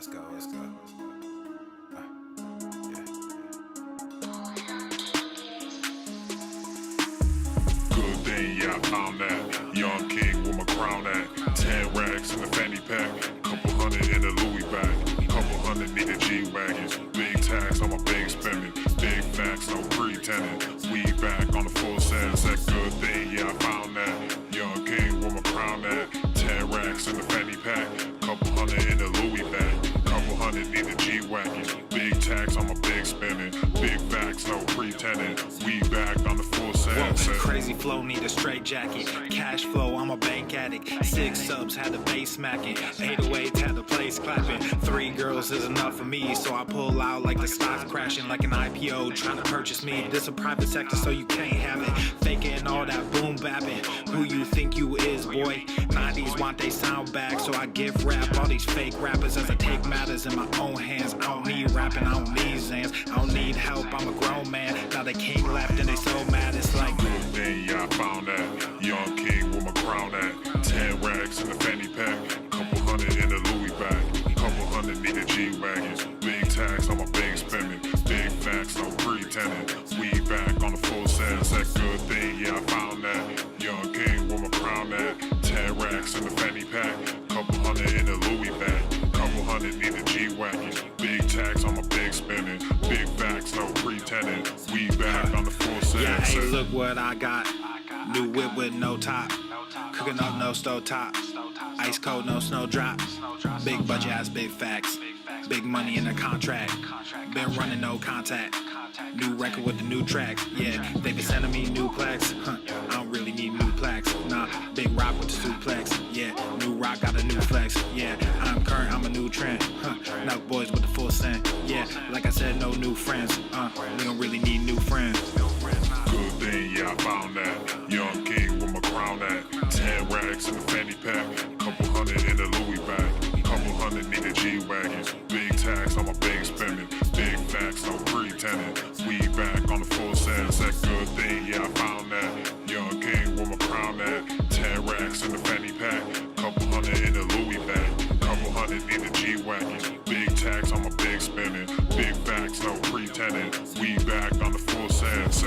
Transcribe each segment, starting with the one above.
let's go. Good thing, yeah, I found that. Young king with my crown at. 10 racks in the fanny pack. Couple hundred in the Louis bag. Couple hundred need a G-Wagons. Big tax on my big spending. Big facts, no pretending. We back on the full sense. That good thing, yeah, I found that. Young king with my crown at. 10 racks in the fanny pack. Couple hundred in the Louis bag. Couple hundred need a G-Wagon. Big tax on my big spending. Big facts, no pretending. We back on the full sense. Crazy flow, need a straight jacket. Cash flow, I'm a bank addict. 6 subs, had the bass smacking. 808s, had the place clapping. 3 girls is enough for me, so I pull out like the stock's crashing. Like an IPO, trying to purchase me. This a private sector, so you can't have it. Faking all that boom bapping. Who you think you is, boy? 90s want they sound back, so I give rap all these fake rappers as I take matters in my own hands. I don't need rapping, I don't need Zans. I don't need help, I'm a grown man. Now they can't laugh and they so mad, it's like Then yeah, I found that. Young king with my crown at. 10 racks in the fanny pack. Couple hundred in the Louis bag. Couple hundred need a G-Wagons. Big tax on my big spending. Big facts, no pretending. We back on the full sense. That good thing, yeah, I found that. Young king with my crown at. 10 racks in the fanny pack. Couple hundred in the Louis bag. Couple hundred need a G-Wagons. Big tax on my big spending. Big facts, no pretending. We back on the full sense. yeah, hey, look what I got. New whip with no top. Cooking up, no stove top. Ice cold, no snow drop. Big budget ass, big facts. Big money in the contract. Been running no contact. New record with the new tracks. Yeah, they been sending me new plaques. I don't really need new plaques. Nah, big rock with the suplex. Yeah, new rock got a new flex. Yeah, I'm current, I'm a new trend. Now boys with the full scent. Yeah, like I said, no new friends. We don't really need new friends. Good thing, yeah, I found that. Young king with my crown at. 10 racks in the fanny pack. Couple hundred in the Louis bag. Couple hundred need a G-Wagons. Big tax on my big spending. Big facts, no pretending. We back on the full sense. That good thing, yeah, I found that. Young king with my crown at. 10 racks in the fanny pack. Couple hundred in the Louis bag. Couple hundred need a G-Wagons. Big tax on my big spending. Big facts, no pretending. We back on the full sense.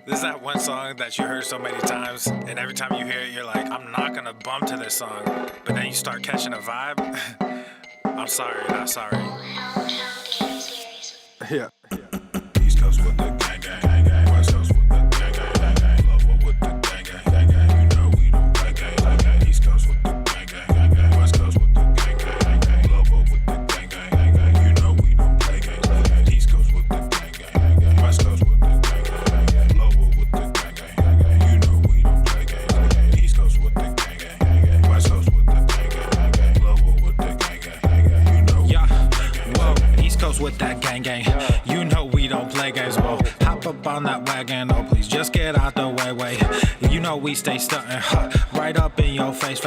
This is that one song that you heard so many times, and every time you hear it, you're like, I'm not gonna bump to this song. But then you start catching a vibe. I'm sorry, not sorry. Yeah. East Coast with the gang gang. West Coast with the gang gang. Love with the gang gang. You know we don't play gang. East Coast with the gang gang. West Coast with the gang gang. Love with the gang gang. You know we don't play gang. East Coast with the gang gang. West Coast with the gang gang. Love with the gang gang. You know we don't play gang. East Coast with the gang gang. West Coast with the gang gang. Love with the gang gang. You know. Yeah. Whoa. East Coast with that gang gang. You know we don't play games, whoa. Hop up on that wagon, oh please just get out the way. You know we stay stuntin', right up in your face.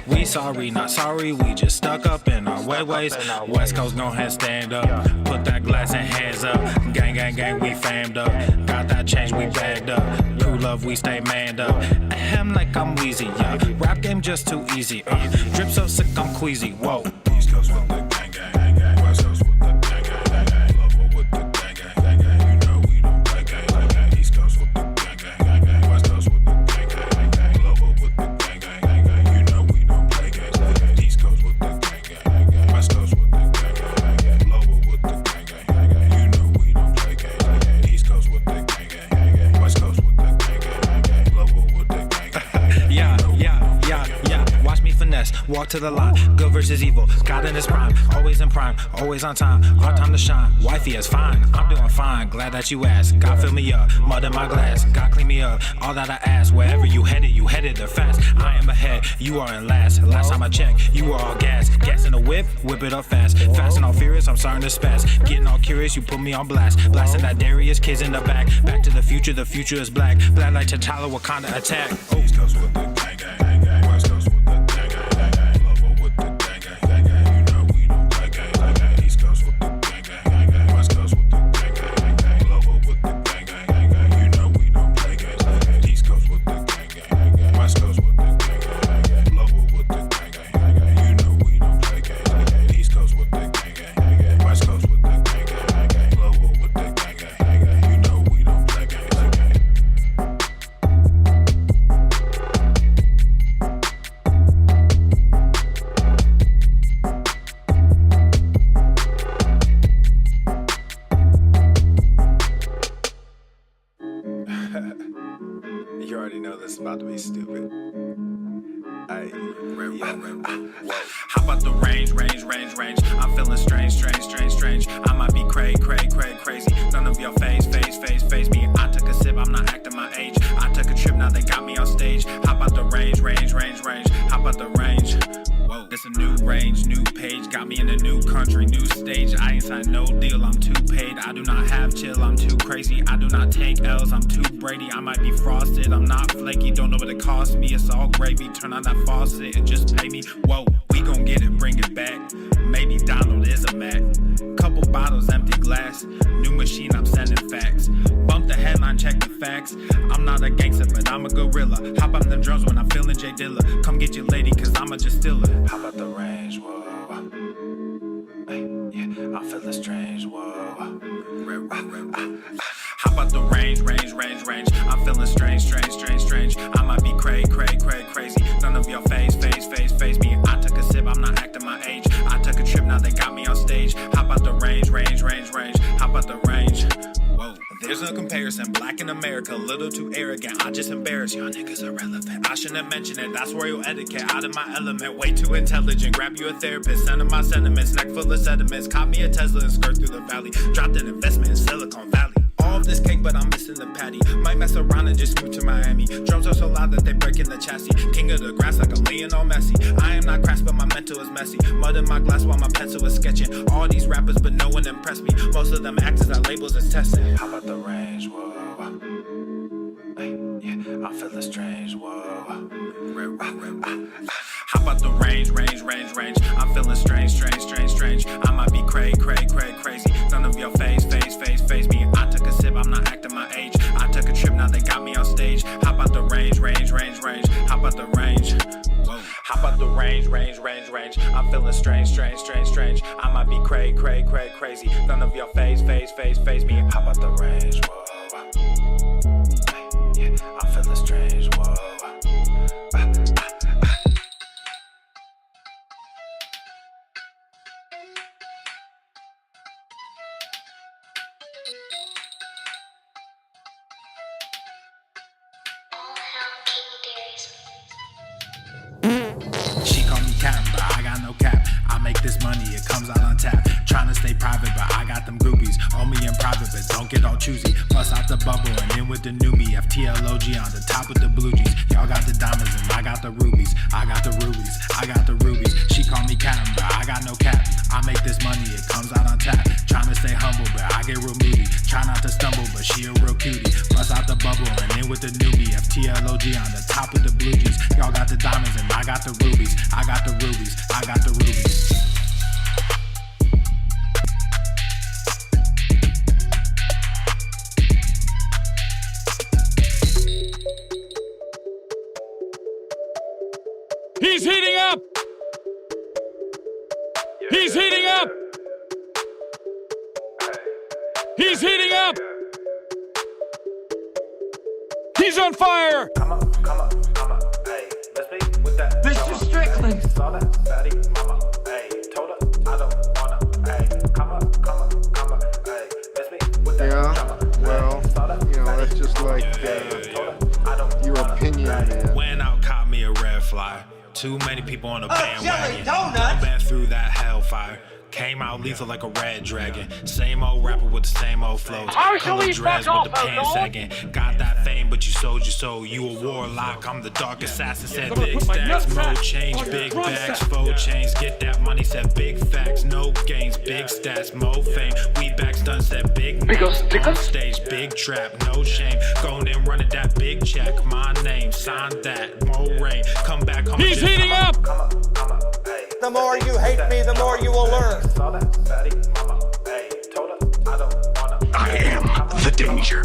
We sorry, not sorry, we just stuck up in our ways. West Coast gon' head stand up, put that glass and hands up. Gang, we famed up. Got that change, we bagged up. Cool love, we stay manned up. Ahem like I'm wheezy, yeah. Rap game just too easy, drip so sick I'm queasy, whoa. East Coast with the gang gang. West Coast with the gang gang. Love with the gang gang. You know we don't play gang. East Coast with the gang gang. West Coast with the gang gang. Love with the gang gang. You know we don't play gang. East Coast with the gang gang. West Coast with the gang gang. Love with the gang gang. You know we don't play gang. East Coast with the gang gang. West Coast with the gang gang. Love with the gang gang. Yeah. Watch me finesse, walk to the line. Good versus evil, God in his prime. Always in prime, always on time. Our time to shine, wifey is fine. I'm doing fine, glad that you asked. God fill me up, mud in my glass. God clean me up, all that I ask. Wherever you headed there fast. I am ahead, you are in last. Last time I checked, you were all gas. Gas in the whip it up fast. Fast and all furious, I'm starting to spaz. Getting all curious, you put me on blast. Blasting that Darius, kids in the back. Back to the future is black. Black like T'Challa, Wakanda attack. East Coast with the gang gang. West Coast with the gang gang. Love with the gang gang. You know we don't play gang. East Coast with the gang gang. West Coast with the gang gang. Love with the gang gang. You know we don't play gang. East Coast with the gang gang. West Coast with the gang gang. Love with the gang gang. You know we don't play gang. You already know this is about to be stupid. Ay, how about the range? I'm feeling strange. I might be crazy. None of your phase me. I took a sip, I'm not acting my age. I took a trip, now they got me on stage. How about the range? How about the range? Whoa, this a new range, new page. Got me in a new country, new stage. I ain't signed no deal, I'm too paid. I do not have chill, I'm too crazy. I do not take L's, I'm too Brady. I might be frosted, I'm not flaky. Don't know what it cost me, it's all gravy. Turn on that faucet and just pay me. Whoa, we gon' get it, bring it back. Maybe Donald is a Mac. Couple bottles, empty glass. New machine, I'm sending facts. Bump the headline, check the facts. I'm not a gangster, but I'm a gorilla. Hop on them drums when I'm feeling J Dilla. Come get your lady, cause I'm a just stiller. How about the range, whoa? Hey, yeah, I'm feeling strange, whoa. How about the range? I'm feeling strange. I might be crazy. None of your phase me. I took a sip, I'm not acting my age. I took a trip, now they got me on stage. How about the range? How about the range? Whoa, there's no comparison. Black in America, little too arrogant. I just embarrass y'all niggas irrelevant. I shouldn't have mentioned it. That's royal etiquette. Out of my element, way too intelligent. Grab you a therapist, send him my sentiments. Neck full of sediments. Caught me a Tesla and skirt through the valley. Dropped an investment in Silicon Valley. All of this cake, but I'm missing the patty. Might mess around and just move to Miami. Drums are so loud that they break in the chassis. King of the grass like a Lionel Messi. I am not crass, but my mental is messy. Mud in my glass while my pencil is sketching. All these rappers, but no one impressed me. Most of them actors got labels as testing. How about the range, whoa? Hey, yeah, I'm feeling strange, whoa. How about the range? I'm feeling strange. I might be crazy. None of your phase me. I took a sip, I'm not acting my age. I took a trip, now they got me on stage. How about the range? How about the range? Whoa. How about the range? I'm feeling strange. I might be crazy. None of your phase me. How about the range? Whoa. Yeah, I'm feeling strange. Whoa. She call me Captain, but I got no cap. I make this money, it comes out on tap. Tryna stay private, but I got them groupies. Owe me in private, but don't get all choosy. Bust out the bubble and in with the new me. FTLOG on the top with the blue jeans. Y'all got the diamonds and I got the rubies. I got the rubies. She call me Captain, but I got no cap. I make this money, it comes out on tap. Tryna stay humble, but I get real moody. Try not to stumble, but she a real cutie. Bust out the bubble and in with the new me. FTLOG on the top with the blue jeans. Y'all got the diamonds and I got the rubies. I got the rubies. He's heating up! He's heating up! He's heating up! He's on fire! Come on, hey, let's be with that. Mr. Strickland! Saw that baddie, mama, hey, told her I don't wanna, hey, come on, hey, let's be with that. Yeah, well, you know, that's just like your opinion, man. Went out, caught me a red fly. Too many people on the bandwagon. Donut. Been through that hellfire. Came out lethal like a red dragon. Same old rapper with the same old flows. Color dreads with the pants sagging. Got that fame, but you sold your soul. You a warlock, I'm the dark assassin. Said big stacks, mo change, big bags, faux chains. Get that money, said big facts, no gains, big stats, mo fame. We back done, said big names. On stage, big trap, no shame. Going and running that big check. My name, sign that, mo rain. Come back home. He's heating up! The more you hate me, the more you will learn. I am the danger.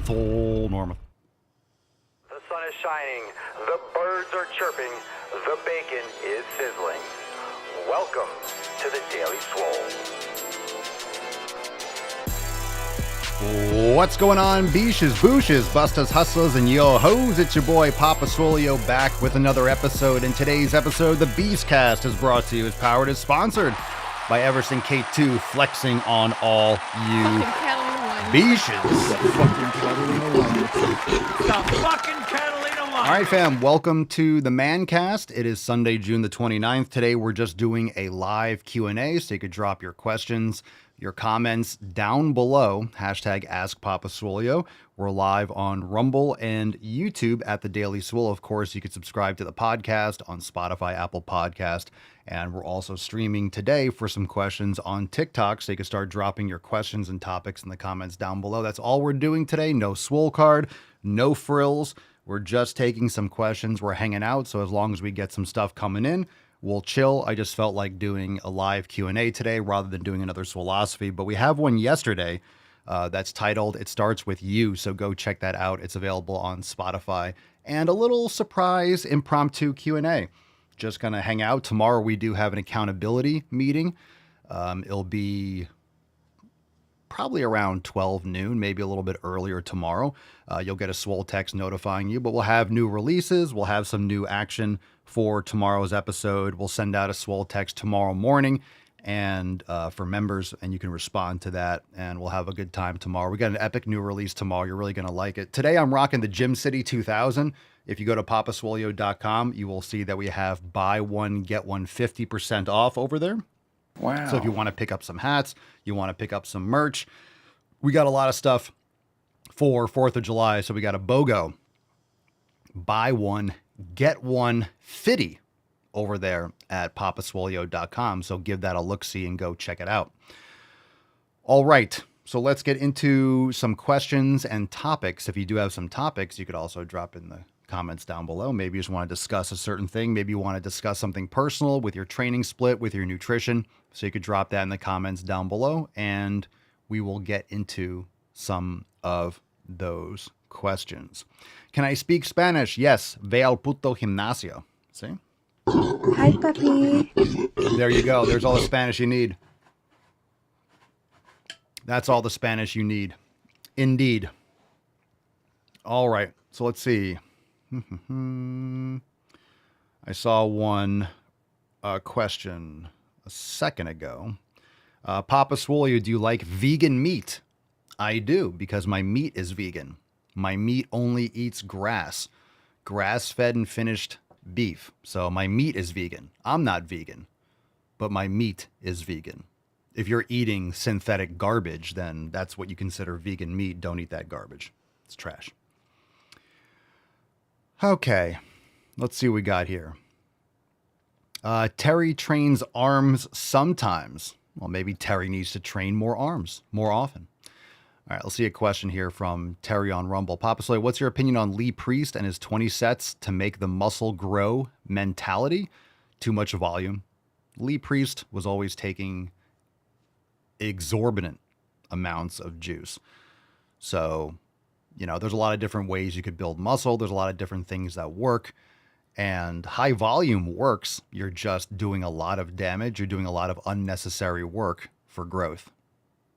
Full Norman. The sun is shining, the birds are chirping, the bacon is sizzling. Welcome to the Daily Swole. What's going on, beaches, booshes, bustas, hustlers, and yo-hos? It's your boy, Papa Swole, back with another episode. In today's episode, the Beastcast is brought to you, is powered, is sponsored by Everson K2, flexing on all you beaches. All right, fam, welcome to the Mancast. It is Sunday, June the 29th. Today, we're just doing a live Q&A, so you could drop your questions, your comments down below. Hashtag AskPapaSwolio. We're live on Rumble and YouTube at The Daily Swole. Of course, you could subscribe to the podcast on Spotify, Apple Podcast, and we're also streaming today for some questions on TikTok, so you can start dropping your questions and topics in the comments down below. That's all we're doing today. No Swole card, no frills. We're just taking some questions. We're hanging out, so as long as we get some stuff coming in, we'll chill. I just felt like doing a live Q&A today rather than doing another Swolosophy. But we have one yesterday that's titled It Starts With You, so go check that out. It's available on Spotify. And a little surprise impromptu Q&A. Just going to hang out. Tomorrow we do have an accountability meeting. It'll be probably around 12 noon, maybe a little bit earlier tomorrow. You'll get a Swole text notifying you, but we'll have new releases. We'll have some new action for tomorrow's episode. We'll send out a Swole text tomorrow morning and for members, and you can respond to that, and we'll have a good time tomorrow. We got an epic new release tomorrow. You're really going to like it. Today, I'm rocking the Gym City 2000. If you go to papaswolio.com, you will see that we have buy one, get one 50% off over there. Wow. So if you want to pick up some hats, you want to pick up some merch, we got a lot of stuff for 4th of July. So we got a BOGO, buy one, get one 50 over there at papaswolio.com. So give that a look-see and go check it out. All right. So let's get into some questions and topics. If you do have some topics, you could also drop in the comments down below. Maybe you just want to discuss a certain thing. Maybe you want to discuss something personal with your training split, with your nutrition. So you could drop that in the comments down below, and we will get into some of those questions. Can I speak Spanish? Yes. Ve al puto gimnasio. See? Hi, puppy. There you go. There's all the Spanish you need. That's all the Spanish you need. Indeed. All right. So let's see. I saw one question a second ago. Papa Swole, do you like vegan meat? I do, because my meat is vegan. My meat only eats grass, grass-fed and finished beef. So my meat is vegan. I'm not vegan, but my meat is vegan. If you're eating synthetic garbage, then that's what you consider vegan meat. Don't eat that garbage. It's trash. Okay, let's see what we got here. Terry trains arms sometimes. Well, maybe Terry needs to train more arms more often. All right, let's see a question here from Terry on Rumble. Papa Swole, what's your opinion on Lee Priest and his 20 sets to make the muscle grow mentality? Too much volume. Lee Priest was always taking exorbitant amounts of juice. So, you know, there's a lot of different ways you could build muscle. There's a lot of different things that work. And high volume works. You're just doing a lot of damage. You're doing a lot of unnecessary work for growth.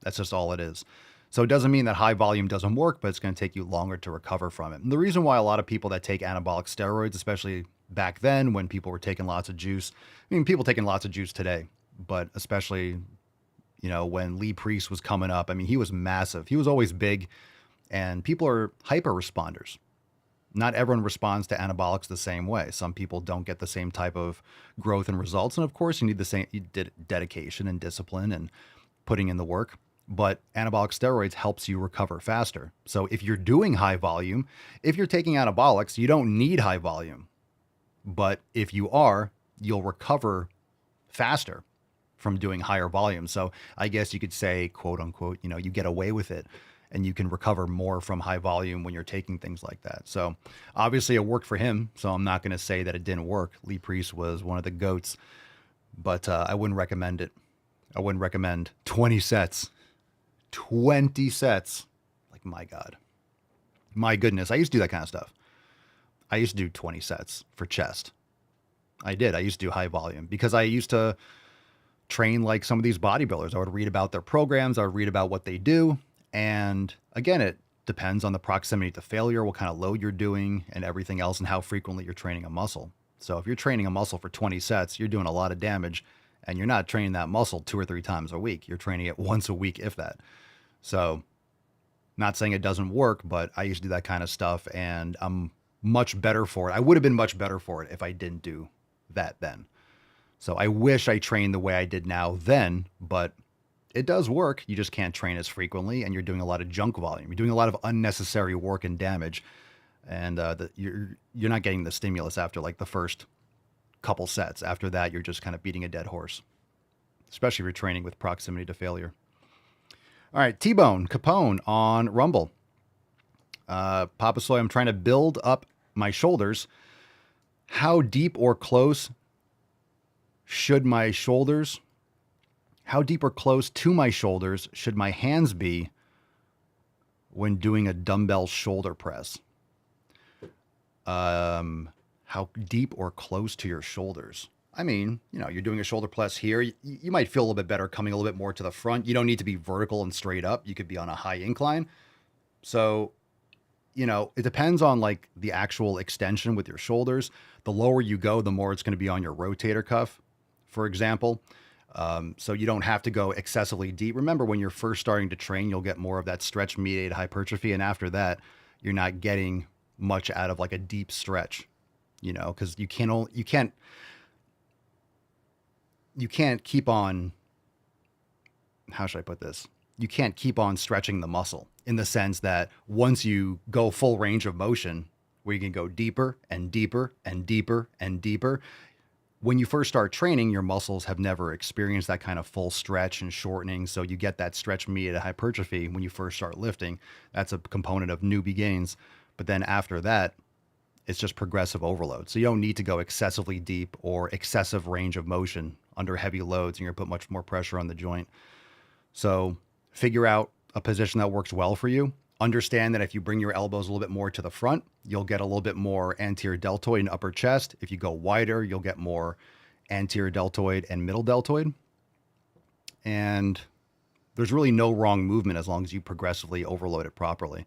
That's just all it is. So it doesn't mean that high volume doesn't work, but it's going to take you longer to recover from it. And the reason why a lot of people that take anabolic steroids, especially back then when people were taking lots of juice, I mean, people taking lots of juice today, but especially, you know, when Lee Priest was coming up, I mean, he was massive. He was always big, and people are hyper responders. Not everyone responds to anabolics the same way. Some people don't get the same type of growth and results. And of course, you need the same dedication and discipline and putting in the work. But anabolic steroids helps you recover faster. So if you're doing high volume, if you're taking anabolics, you don't need high volume. But if you are, you'll recover faster from doing higher volume. So I guess you could say, quote unquote, you know, you get away with it and you can recover more from high volume when you're taking things like that. So obviously it worked for him. So I'm not going to say that it didn't work. Lee Priest was one of the GOATs, but I wouldn't recommend it. I wouldn't recommend 20 sets. 20 sets. Like, my God. My goodness. I used to do that kind of stuff. I used to do 20 sets for chest. I did. I used to do high volume because I used to train like some of these bodybuilders. I would read about their programs. I would read about what they do. And again, it depends on the proximity to failure, what kind of load you're doing, and everything else, and how frequently you're training a muscle. So if you're training a muscle for 20 sets, you're doing a lot of damage, and you're not training that muscle 2 or 3 times a week. You're training it once a week, if that. So not saying it doesn't work, but I used to do that kind of stuff, and I'm much better for it. I would have been much better for it if I didn't do that then. So I wish I trained the way I did now then, but it does work. You just can't train as frequently, and you're doing a lot of junk volume. You're doing a lot of unnecessary work and damage, and you're not getting the stimulus after like the first couple sets. After that, you're just kind of beating a dead horse, especially if you're training with proximity to failure. All right, T-Bone Capone on Rumble. Papa Soy, I'm trying to build up my shoulders. How deep or close should my shoulders? How deep or close to my shoulders should my hands be when doing a dumbbell shoulder press? How deep or close to your shoulders? I mean, you're doing a shoulder press here. You might feel a little bit better coming a little bit more to the front. You don't need to be vertical and straight up. You could be on a high incline. So, it depends on like the actual extension with your shoulders. The lower you go, the more it's going to be on your rotator cuff, for example. So you don't have to go excessively deep. Remember, when you're first starting to train, you'll get more of that stretch mediated hypertrophy. And after that, you're not getting much out of like a deep stretch, because you can't keep on, how should I put this? You can't keep on stretching the muscle in the sense that once you go full range of motion, where you can go deeper and deeper and deeper and deeper. When you first start training, your muscles have never experienced that kind of full stretch and shortening. So you get that stretch mediated hypertrophy when you first start lifting. That's a component of newbie gains. But then after that, it's just progressive overload. So you don't need to go excessively deep or excessive range of motion under heavy loads, and you're going to put much more pressure on the joint. So figure out a position that works well for you. Understand that if you bring your elbows a little bit more to the front, you'll get a little bit more anterior deltoid and upper chest. If you go wider, you'll get more anterior deltoid and middle deltoid. And there's really no wrong movement as long as you progressively overload it properly.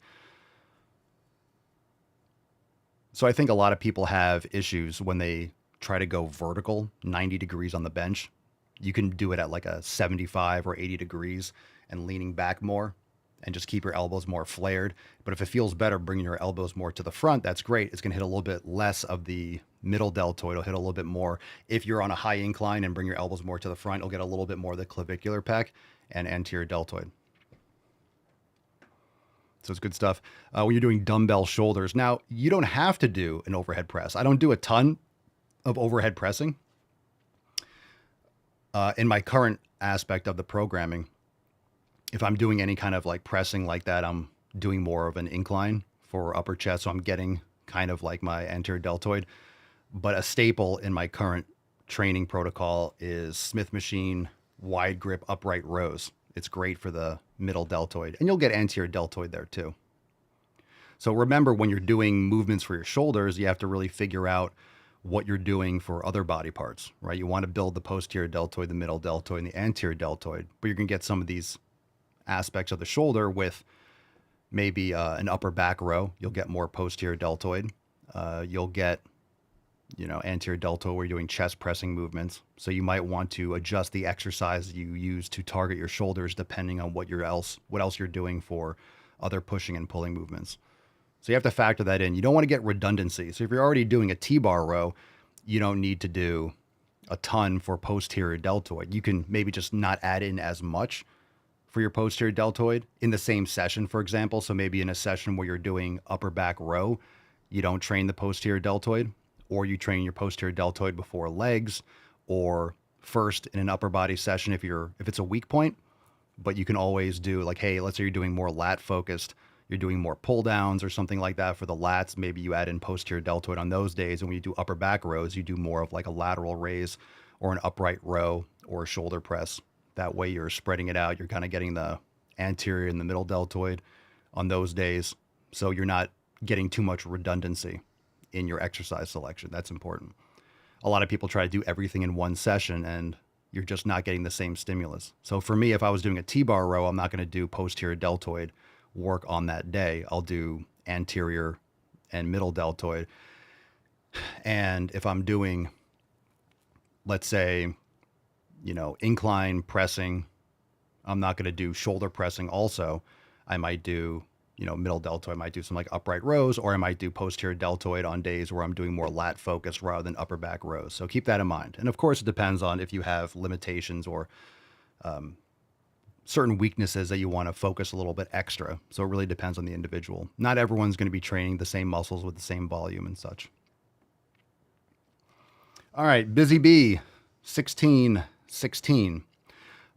So I think a lot of people have issues when they try to go vertical 90 degrees on the bench. You can do it at like a 75 or 80 degrees and leaning back more and just keep your elbows more flared. But if it feels better bringing your elbows more to the front, that's great. It's going to hit a little bit less of the middle deltoid. It'll hit a little bit more. If you're on a high incline and bring your elbows more to the front, you'll get a little bit more of the clavicular pec and anterior deltoid. So it's good stuff. When you're doing dumbbell shoulders, now you don't have to do an overhead press. I don't do a ton of overhead pressing in my current aspect of the programming. If I'm doing any kind of like pressing like that, I'm doing more of an incline for upper chest. So I'm getting kind of like my anterior deltoid. But a staple in my current training protocol is Smith machine wide grip upright rows. It's great for the middle deltoid, and you'll get anterior deltoid there too. So remember, when you're doing movements for your shoulders, you have to really figure out what you're doing for other body parts, right? You want to build the posterior deltoid, the middle deltoid, and the anterior deltoid, but you're going to get some of these aspects of the shoulder with maybe an upper back row. You'll get more posterior deltoid. You'll get, anterior deltoid where you're doing chest pressing movements. So you might want to adjust the exercise you use to target your shoulders depending on what else you're doing for other pushing and pulling movements. So you have to factor that in. You don't want to get redundancy. So if you're already doing a T-bar row, you don't need to do a ton for posterior deltoid. You can maybe just not add in as much for your posterior deltoid in the same session, for example. So maybe in a session where you're doing upper back row, you don't train the posterior deltoid, or you train your posterior deltoid before legs, or first in an upper body session if it's a weak point. But you can always do like, hey, let's say you're doing more lat focused, you're doing more pull downs or something like that for the lats. Maybe you add in posterior deltoid on those days. And when you do upper back rows, you do more of like a lateral raise or an upright row or a shoulder press. That way you're spreading it out. You're kind of getting the anterior and the middle deltoid on those days. So you're not getting too much redundancy in your exercise selection. That's important. A lot of people try to do everything in one session, and You're just not getting the same stimulus. So for me, if I was doing a T-bar row, I'm not going to do posterior deltoid work on that day. I'll do anterior and middle deltoid. And if I'm doing, let's say, incline pressing, I'm not going to do shoulder pressing also. I might do, middle deltoid. I might do some like upright rows, or I might do posterior deltoid on days where I'm doing more lat focus rather than upper back rows. So keep that in mind. And of course, it depends on if you have limitations or certain weaknesses that you want to focus a little bit extra. So it really depends on the individual. Not everyone's going to be training the same muscles with the same volume and such. All right, Busy B, 1616.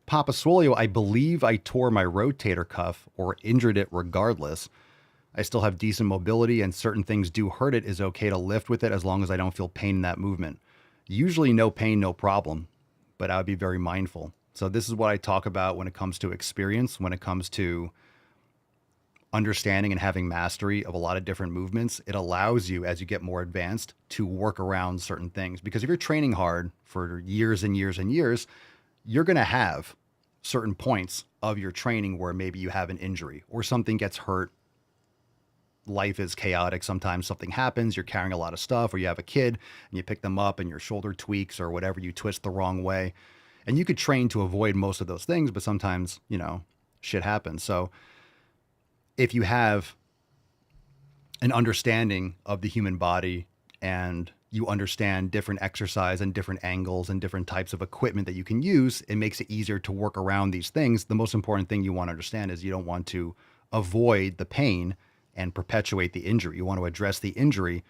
Papa Swole, I believe I tore my rotator cuff or injured it regardless. I still have decent mobility and certain things do hurt it. Is okay to lift with it as long as I don't feel pain in that movement. Usually no pain, no problem, but I would be very mindful. So this is what I talk about when it comes to experience, when it comes to understanding and having mastery of a lot of different movements. It allows you, as you get more advanced, to work around certain things. Because if you're training hard for years and years and years, you're going to have certain points of your training where maybe you have an injury or something gets hurt. Life is chaotic. Sometimes something happens. You're carrying a lot of stuff, or you have a kid and you pick them up and your shoulder tweaks or whatever, you twist the wrong way. And you could train to avoid most of those things, but sometimes, shit happens. So if you have an understanding of the human body and you understand different exercise and different angles and different types of equipment that you can use, it makes it easier to work around these things. The most important thing you want to understand is you don't want to avoid the pain and perpetuate the injury. You want to address the injury,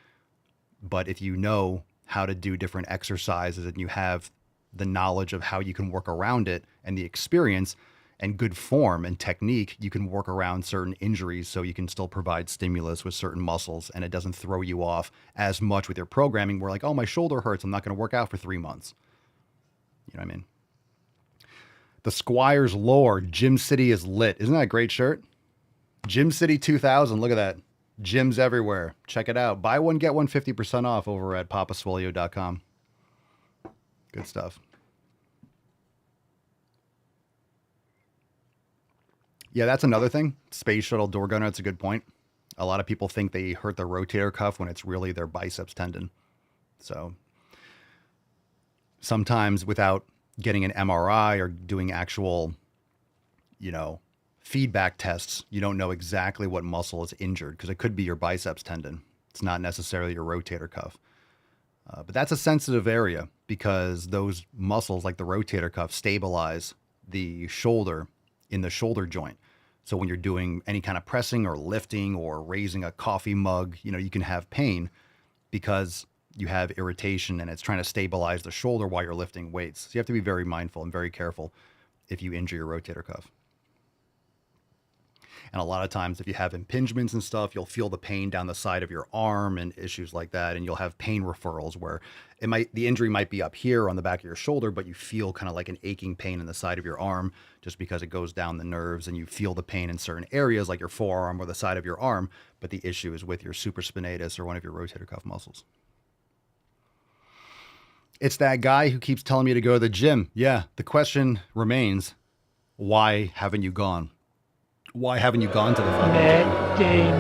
but if you know how to do different exercises and you have the knowledge of how you can work around it and the experience and good form and technique, you can work around certain injuries so you can still provide stimulus with certain muscles and it doesn't throw you off as much with your programming. We're like, oh, my shoulder hurts, I'm not going to work out for 3 months. You know what I mean? The Squire's Lore, Gym City is lit. Isn't that a great shirt? Gym City 2000, look at that. Gyms everywhere. Check it out. Buy one, get one 50% off over at papaswolio.com. Good stuff. Yeah, that's another thing. Space shuttle door gunner, that's a good point. A lot of people think they hurt their rotator cuff when it's really their biceps tendon. So sometimes without getting an MRI or doing actual, feedback tests, you don't know exactly what muscle is injured because it could be your biceps tendon. It's not necessarily your rotator cuff. But that's a sensitive area because those muscles like the rotator cuff stabilize the shoulder in the shoulder joint. So when you're doing any kind of pressing or lifting or raising a coffee mug, you can have pain because you have irritation and it's trying to stabilize the shoulder while you're lifting weights. So you have to be very mindful and very careful if you injure your rotator cuff. And a lot of times if you have impingements and stuff, you'll feel the pain down the side of your arm and issues like that. And you'll have pain referrals where the injury might be up here on the back of your shoulder, but you feel kind of like an aching pain in the side of your arm just because it goes down the nerves and you feel the pain in certain areas like your forearm or the side of your arm. But the issue is with your supraspinatus or one of your rotator cuff muscles. It's that guy who keeps telling me to go to the gym. Yeah, the question remains, why haven't you gone? Why haven't you gone to the fucking gym?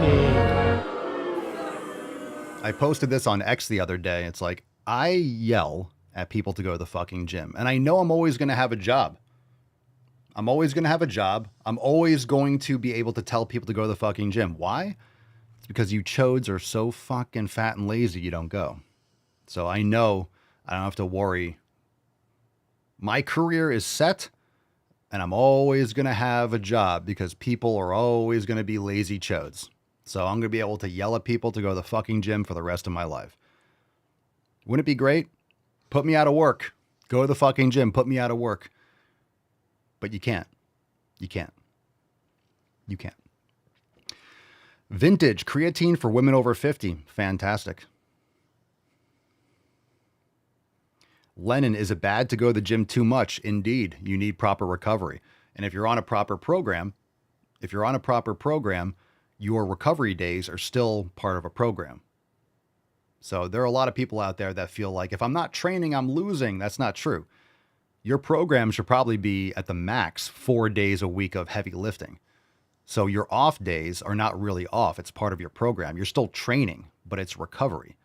I posted this on X the other day. It's like, I yell at people to go to the fucking gym. And I know I'm always going to have a job. I'm always going to have a job. I'm always going to be able to tell people to go to the fucking gym. Why? It's because you chodes are so fucking fat and lazy you don't go. So I know I don't have to worry. My career is set. And I'm always going to have a job because people are always going to be lazy chodes. So I'm going to be able to yell at people to go to the fucking gym for the rest of my life. Wouldn't it be great? Put me out of work. Go to the fucking gym. Put me out of work. But you can't. You can't. You can't. Vintage creatine for women over 50. Fantastic. Lennon, is it bad to go to the gym too much? Indeed, you need proper recovery. And if you're on a proper program, your recovery days are still part of a program. So there are a lot of people out there that feel like if I'm not training, I'm losing. That's not true. your program should probably be at the max 4 days a week of heavy lifting. So your off days are not really off. It's part of your program. You're still training, but it's recovery.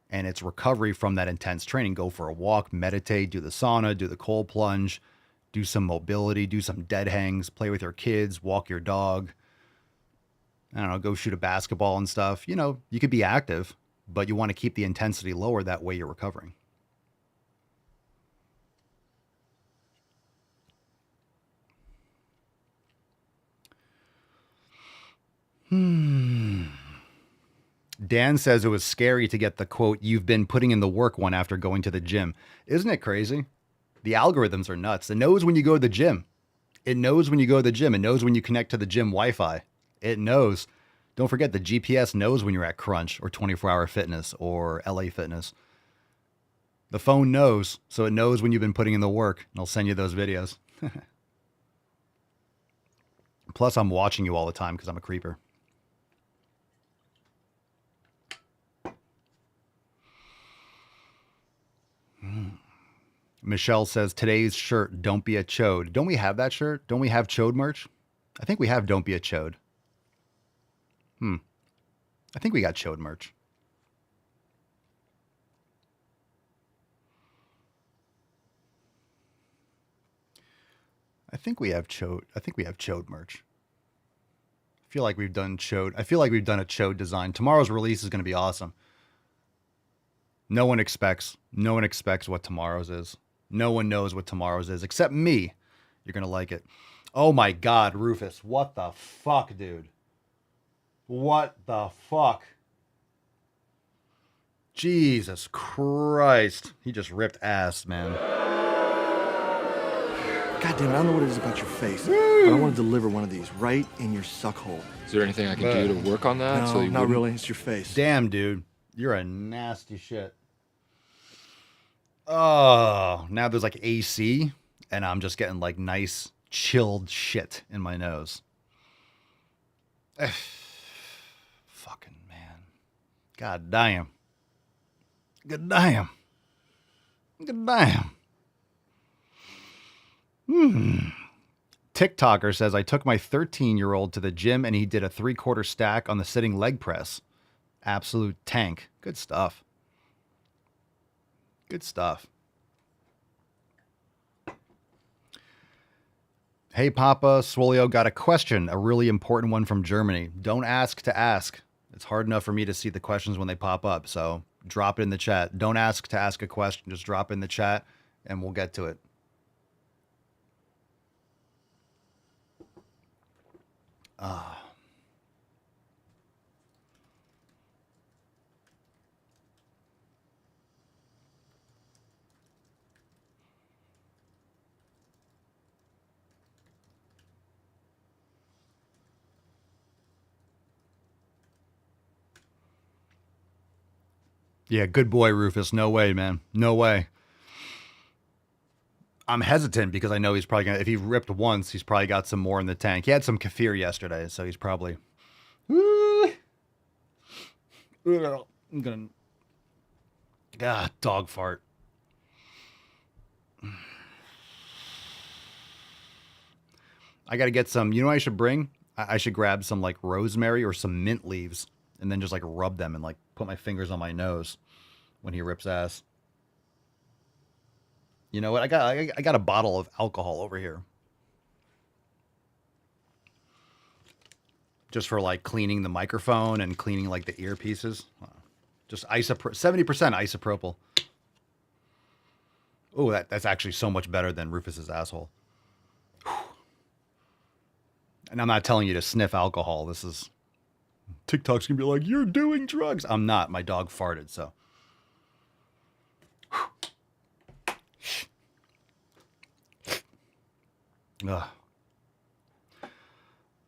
And it's recovery from that intense training. Go for a walk, meditate, do the sauna, do the cold plunge, do some mobility, do some dead hangs, play with your kids, walk your dog. I don't know, go shoot a basketball and stuff. You know, you could be active, but you want to keep the intensity lower. That way you're recovering. Dan says it was scary to get the quote, "You've been putting in the work" one after going to the gym. Isn't it crazy? The algorithms are nuts. It knows when you go to the gym. It knows when you go to the gym. It knows when you connect to the gym Wi-Fi. It knows. Don't forget, the GPS knows when you're at Crunch or 24-Hour Fitness or LA Fitness. The phone knows, so it knows when you've been putting in the work, and it'll send you those videos. Plus, I'm watching you all the time because I'm a creeper. Michelle says, today's shirt, "Don't be a chode." Don't we have that shirt? Don't we have chode merch? I think we have "Don't be a chode." I think we got chode merch. I think we have chode merch. I feel like we've done chode. I feel like we've done a chode design. Tomorrow's release is going to be awesome. No one expects what tomorrow's is. No one knows what tomorrow's is except me. You're going to like it. Oh my God, Rufus. What the fuck, dude? What the fuck? Jesus Christ. He just ripped ass, man. God damn it, I don't know what it is about your face, but I want to deliver one of these right in your suck hole. Is there anything I can do to work on that? No, not really. It's your face. Damn, dude. You're a nasty shit. Oh, now there's like AC, and I'm just getting like nice, chilled shit in my nose. Fucking man. God damn. God damn. God damn. TikToker says, I took my 13-year-old to the gym and he did a 3/4 stack on the sitting leg press. Absolute tank. Good stuff. Good stuff. Hey, Papa, Swolio, got a question, a really important one from Germany. Don't ask to ask. It's hard enough for me to see the questions when they pop up, so drop it in the chat. Don't ask to ask a question. Just drop it in the chat, and we'll get to it. Yeah, good boy, Rufus. No way, man. No way. I'm hesitant because I know he's probably going to, if he ripped once, he's probably got some more in the tank. He had some kefir yesterday, so he's probably... I'm going to... dog fart. I got to get some, you know what I should bring? I should grab some like rosemary or some mint leaves and then just like rub them and like put my fingers on my nose when he rips ass. You know what? I got a bottle of alcohol over here. Just for like cleaning the microphone and cleaning like the earpieces. Just 70% isopropyl. Oh, that's actually so much better than Rufus's asshole. And I'm not telling you to sniff alcohol. This is... TikTok's gonna be like, you're doing drugs. I'm not. My dog farted, so...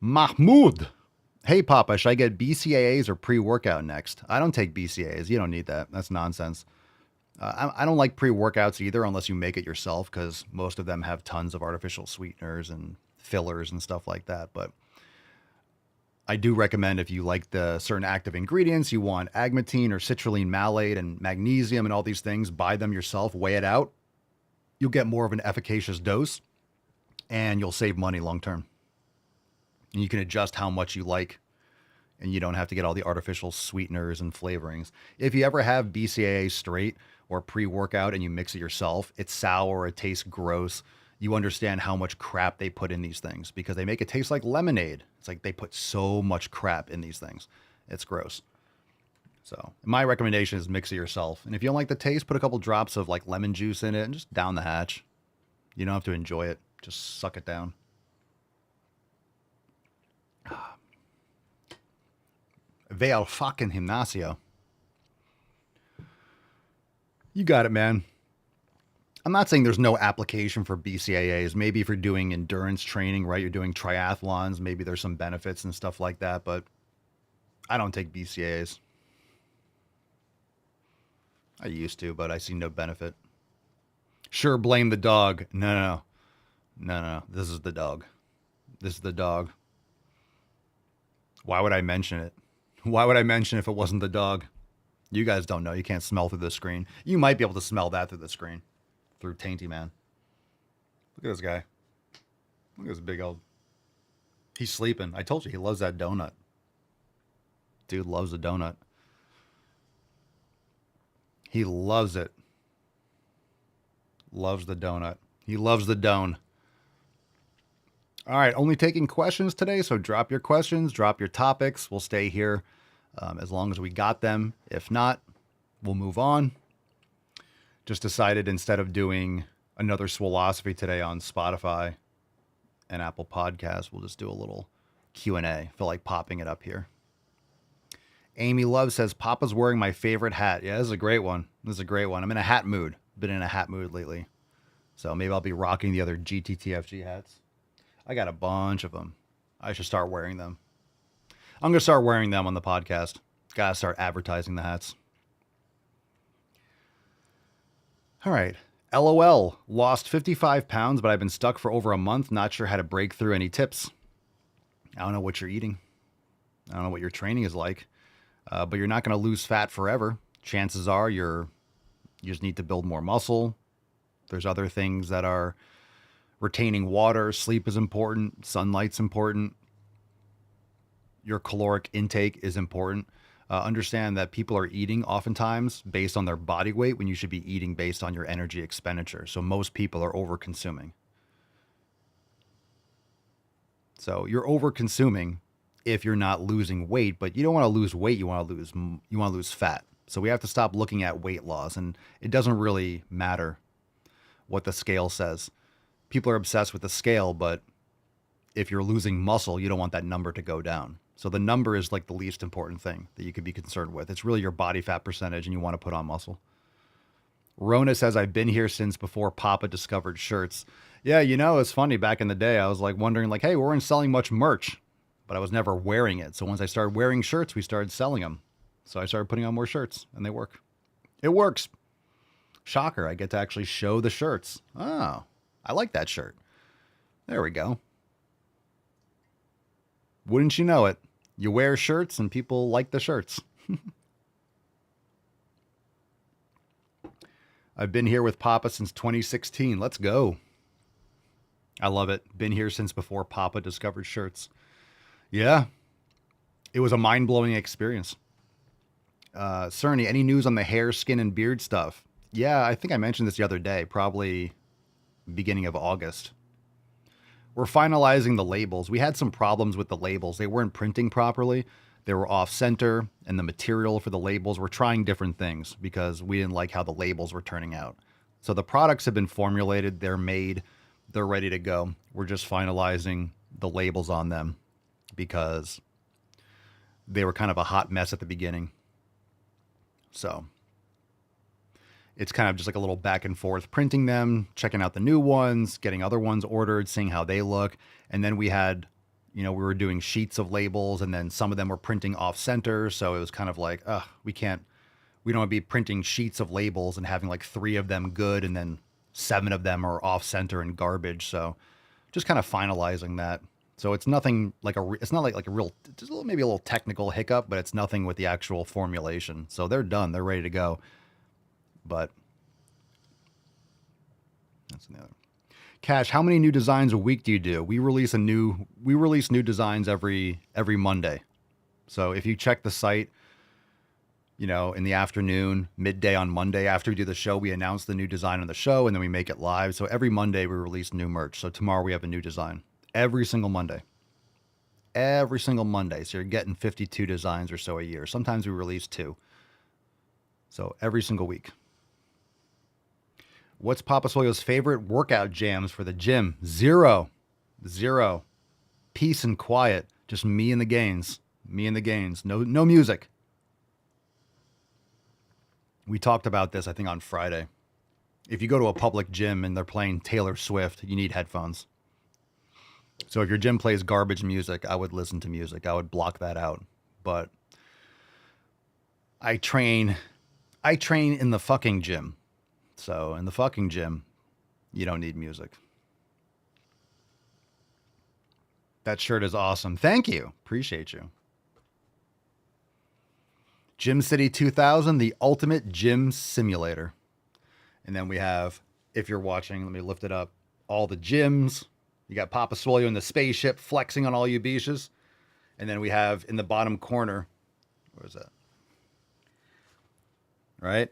Mahmoud. Hey, Papa, should I get BCAAs or pre-workout next? I don't take BCAAs. You don't need that. That's nonsense. I don't like pre-workouts either unless you make it yourself because most of them have tons of artificial sweeteners and fillers and stuff like that. But I do recommend if you like the certain active ingredients, you want agmatine or citrulline malate and magnesium and all these things, buy them yourself, weigh it out, you'll get more of an efficacious dose and you'll save money long term. And you can adjust how much you like, and you don't have to get all the artificial sweeteners and flavorings. If you ever have BCAA straight or pre-workout and you mix it yourself, it's sour, it tastes gross. You understand how much crap they put in these things because they make it taste like lemonade. It's like they put so much crap in these things. It's gross. So my recommendation is mix it yourself. And if you don't like the taste, put a couple drops of like lemon juice in it and just down the hatch. You don't have to enjoy it. Just suck it down. Ve al fucking gimnasio. You got it, man. I'm not saying there's no application for BCAAs. Maybe if you're doing endurance training, right? You're doing triathlons. Maybe there's some benefits and stuff like that. But I don't take BCAAs. I used to, but I see no benefit. Sure, blame the dog. No. This is the dog. This is the dog. Why would I mention it? Why would I mention if it wasn't the dog? You guys don't know. You can't smell through the screen. You might be able to smell that through the screen. Through Tainty Man. Look at this guy. Look at this big old... He's sleeping. I told you, he loves that donut. Dude loves a donut. He loves it. Loves the donut. He loves the don. All right, only taking questions today, so drop your questions, drop your topics. We'll stay here as long as we got them. If not, we'll move on. Just decided instead of doing another Swolosophy today on Spotify and Apple Podcasts, we'll just do a little Q&A. Feel like popping it up here. Amy Love says, Papa's wearing my favorite hat. Yeah, this is a great one. This is a great one. I'm in a hat mood. Been in a hat mood lately. So maybe I'll be rocking the other GTTFG hats. I got a bunch of them. I should start wearing them. I'm going to start wearing them on the podcast. Got to start advertising the hats. All right. LOL. Lost 55 pounds, but I've been stuck for over a month. Not sure how to break through. Any tips? I don't know what you're eating. I don't know what your training is like. But you're not going to lose fat forever. Chances are you just need to build more muscle. There's other things that are retaining water. Sleep is important. Sunlight's important. Your caloric intake is important. Understand that people are eating oftentimes based on their body weight when you should be eating based on your energy expenditure. So most people are over consuming. So you're over consuming if you're not losing weight, but you don't want to lose weight. You want to lose fat. So we have to stop looking at weight loss, and it doesn't really matter what the scale says. People are obsessed with the scale, but if you're losing muscle, you don't want that number to go down. So the number is like the least important thing that you could be concerned with. It's really your body fat percentage, and you want to put on muscle. Rona says, I've been here since before Papa discovered shirts. Yeah, it's funny. Back in the day, I was like wondering like, hey, we weren't selling much merch, but I was never wearing it. So once I started wearing shirts, we started selling them. So I started putting on more shirts, and they work. It works. Shocker, I get to actually show the shirts. Oh, I like that shirt. There we go. Wouldn't you know it? You wear shirts and people like the shirts. I've been here with Papa since 2016. Let's go. I love it. Been here since before Papa discovered shirts. Yeah. It was a mind-blowing experience. Cerny, any news on the hair, skin, and beard stuff? Yeah, I think I mentioned this the other day, probably beginning of August. We're finalizing the labels. We had some problems with the labels. They weren't printing properly. They were off center, and the material for the labels, we're trying different things because we didn't like how the labels were turning out. So the products have been formulated. They're made. They're ready to go. We're just finalizing the labels on them because they were kind of a hot mess at the beginning. So it's kind of just like a little back and forth, printing them, checking out the new ones, getting other ones ordered, seeing how they look. And then we had, we were doing sheets of labels, and then some of them were printing off center. So it was kind of like, we don't want to be printing sheets of labels and having like 3 of them good and then 7 of them are off center and garbage. So just kind of finalizing that. So it's nothing like it's not like a real, just maybe a little technical hiccup, but it's nothing with the actual formulation. So they're done. They're ready to go. But That's the other. Cash, how many new designs a week do you do? We release new designs every Monday. So if you check the site, in the afternoon, midday on Monday after we do the show, we announce the new design on the show and then we make it live. So every Monday we release new merch. So tomorrow we have a new design. Every single Monday. Every single Monday. So you're getting 52 designs or so a year. Sometimes we release 2. So every single week. What's Papa Swolio's favorite workout jams for the gym? Zero. Peace and quiet. Just me and the gains. No music. We talked about this, I think, on Friday. If you go to a public gym and they're playing Taylor Swift, you need headphones. So if your gym plays garbage music, I would listen to music. I would block that out. But I train in the fucking gym. So in the fucking gym, you don't need music. That shirt is awesome. Thank you. Appreciate you. Gym City 2000, the ultimate gym simulator. And then we have, if you're watching, let me lift it up, all the gyms. You got Papa Swolio in the spaceship flexing on all you beaches. And then we have in the bottom corner, where is that? Right?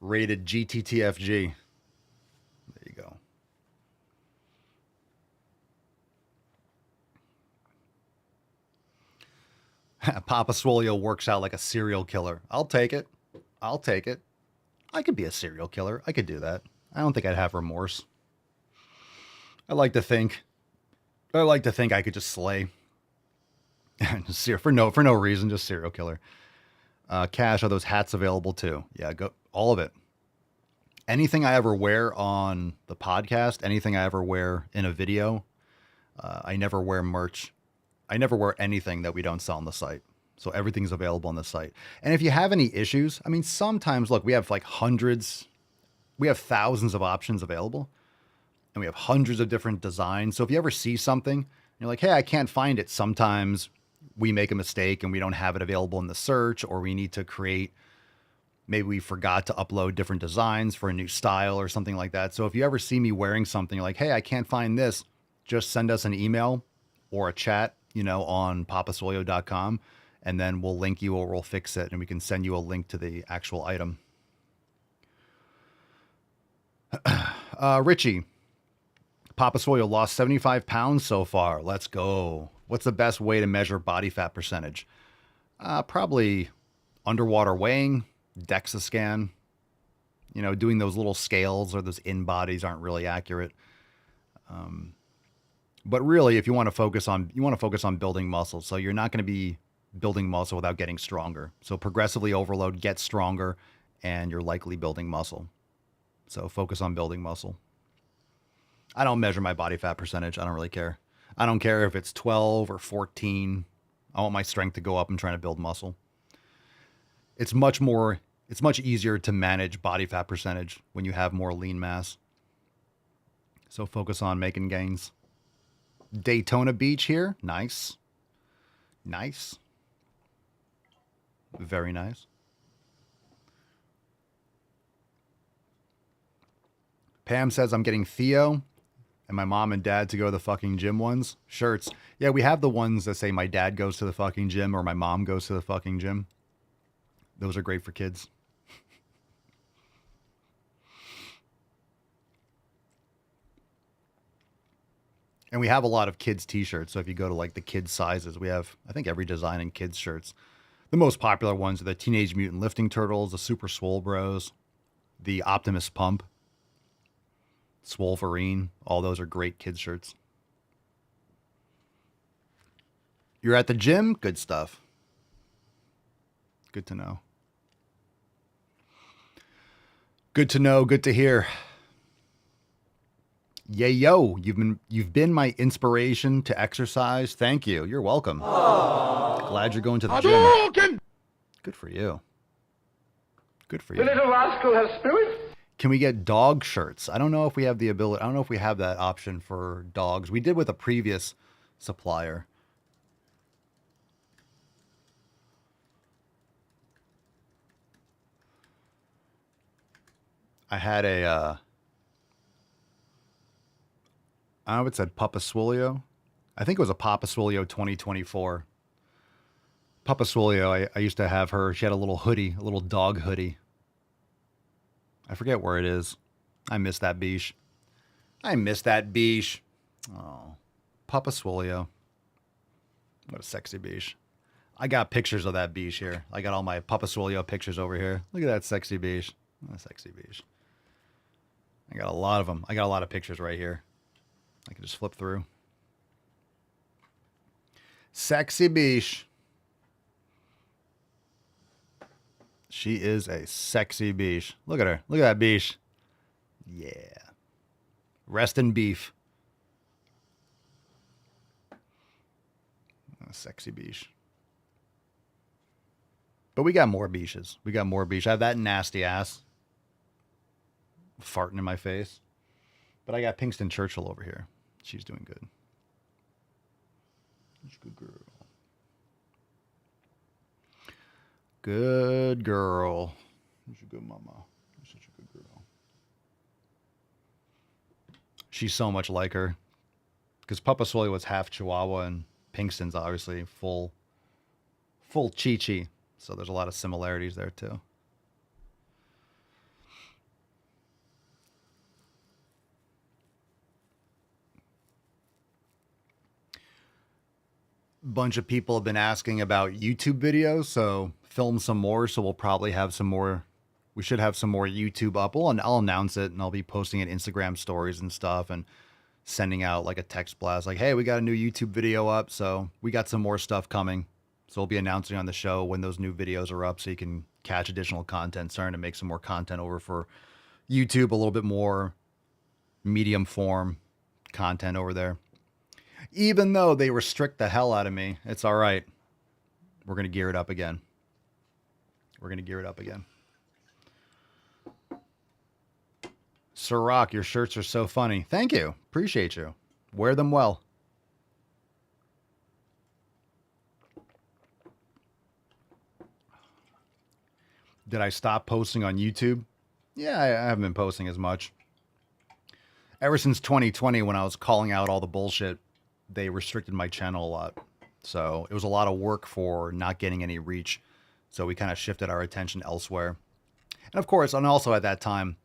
Rated GTTFG. There you go. Papa Swolio works out like a serial killer. I'll take it. I could be a serial killer. I could do that. I don't think I'd have remorse. I like to think I could just slay. for no reason, just serial killer. Cash, are those hats available too? Yeah, go all of it. Anything I ever wear on the podcast, anything I ever wear in a video, I never wear merch. I never wear anything that we don't sell on the site. So everything's available on the site. And if you have any issues, I mean, sometimes, look, we have like thousands of options available. And we have hundreds of different designs. So if you ever see something, and you're like, hey, I can't find it. Sometimes we make a mistake and we don't have it available in the search, or we need to create, maybe we forgot to upload different designs for a new style or something like that. So if you ever see me wearing something, you're like, hey, I can't find this, just send us an email or a chat, on papaswolio.com, and then we'll link you or we'll fix it and we can send you a link to the actual item. Richie, Papa Swolio lost 75 pounds so far. Let's go. What's the best way to measure body fat percentage? Probably underwater weighing, DEXA scan. Doing those little scales or those in bodies aren't really accurate. But really, if you want to focus on building muscle. So you're not going to be building muscle without getting stronger. So progressively overload, get stronger, and you're likely building muscle. So focus on building muscle. I don't measure my body fat percentage. I don't really care. I don't care if it's 12 or 14. I want my strength to go up. I'm trying to build muscle. It's much easier to manage body fat percentage when you have more lean mass. So focus on making gains. Daytona Beach here. Nice. Very nice. Pam says I'm getting Theo and my mom and dad to go to the fucking gym ones. Shirts. Yeah, we have the ones that say my dad goes to the fucking gym or my mom goes to the fucking gym. Those are great for kids. And we have a lot of kids t-shirts. So if you go to like the kids sizes, we have, I think, every design in kids shirts. The most popular ones are the Teenage Mutant Lifting Turtles, the Super Swole Bros, the Optimus Pump, Swoleverine. All those are great kids shirts. You're at the gym? Good stuff. Good to know. Good to know. Good to hear. Yay, yo, you've been my inspiration to exercise. Thank you. You're welcome. Aww. Glad you're going to the gym. Good for you. Good for you. The little rascal has spirit. Can we get dog shirts? I don't know if we have the ability. I don't know if we have that option for dogs. We did with a previous supplier. I had a I don't know if it said Papa Swolio. I think it was a Papa Swolio 2024. Papa Swolio, I used to have her. She had a little hoodie, a little dog hoodie. I forget where it is. I miss that beach. I miss that beach. Oh, Papa Swolio. What a sexy beach. I got pictures of that beach here. I got all my Papa Swolio pictures over here. Look at that sexy beach. What a sexy beach. I got a lot of them. I got a lot of pictures right here. I can just flip through. Sexy beach. She is a sexy beach. Look at her. Look at that beach. Yeah. Rest in beef. A sexy beach. But we got more beaches. We got more beach. I have that nasty ass farting in my face. But I got Pinkston Churchill over here. She's doing good. She's a good girl. Good girl. She's a good mama. She's such a good girl. She's so much like her. Because Papa Swolio was half Chihuahua and Pinkston's obviously full Chi-Chi. So there's a lot of similarities there too. Bunch of people have been asking about YouTube videos, so film some more. So we'll probably have some more. We should have some more YouTube up. Well, and I'll announce it, and I'll be posting it Instagram stories and stuff, and sending out like a text blast, like, "Hey, we got a new YouTube video up, so we got some more stuff coming." So we'll be announcing on the show when those new videos are up, so you can catch additional content. Starting to make some more content over for YouTube, a little bit more medium form content over there. Even though they restrict the hell out of me, it's all right. We're going to gear it up again. We're going to gear it up again. Sir Rock, your shirts are so funny. Thank you. Appreciate you. Wear them well. Did I stop posting on YouTube? Yeah, I haven't been posting as much. Ever since 2020, when I was calling out all the bullshit, they restricted my channel a lot. So it was a lot of work for not getting any reach. So we kind of shifted our attention elsewhere. And of course, and also at that time,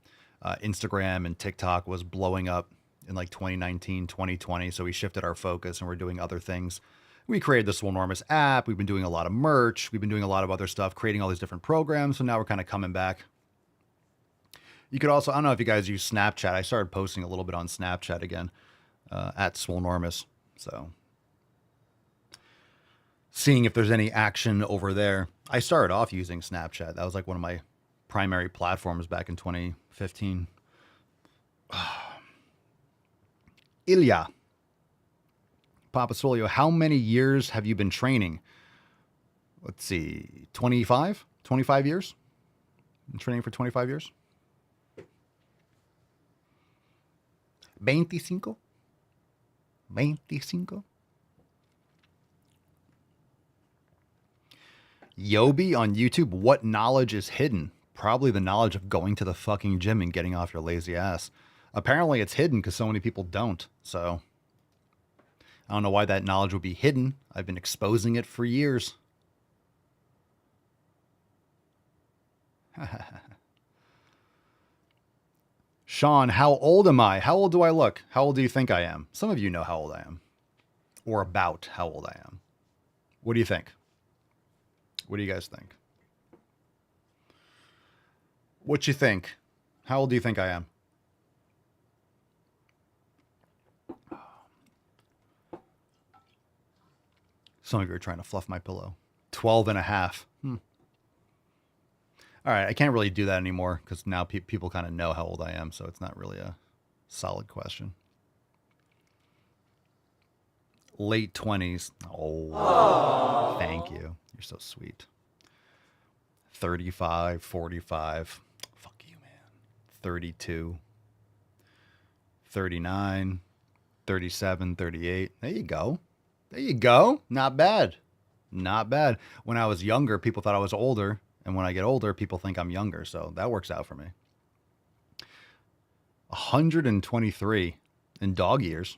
Instagram and TikTok was blowing up in like 2019, 2020. So we shifted our focus and we're doing other things. We created the Swolenormous app. We've been doing a lot of merch. We've been doing a lot of other stuff, creating all these different programs. So now we're kind of coming back. You could also, I don't know if you guys use Snapchat. I started posting a little bit on Snapchat again, at Swolenormous. So seeing if there's any action over there. I started off using Snapchat. That was like one of my primary platforms back in 2015. Ilya. Papa Swolio, how many years have you been training? Let's see, 25? 25 years? Been training for 25 years? 25? 25? Yobi on YouTube, what knowledge is hidden? Probably the knowledge of going to the fucking gym and getting off your lazy ass. Apparently it's hidden because so many people don't. So I don't know why that knowledge would be hidden. I've been exposing it for years. Sean, how old am I? How old do I look? How old do you think I am? Some of you know how old I am. Or about how old I am. What do you think? What do you guys think? What you think? How old do you think I am? Some of you are trying to fluff my pillow. 12 and a half. All right, I can't really do that anymore because now people kind of know how old I am, so it's not really a solid question. Late 20s. Oh, aww. Thank you. You're so sweet. 35, 45. Fuck you, man. 32. 39. 37, 38. There you go. There you go. Not bad. Not bad. When I was younger, people thought I was older. And when I get older, people think I'm younger. So that works out for me. 123 in dog years.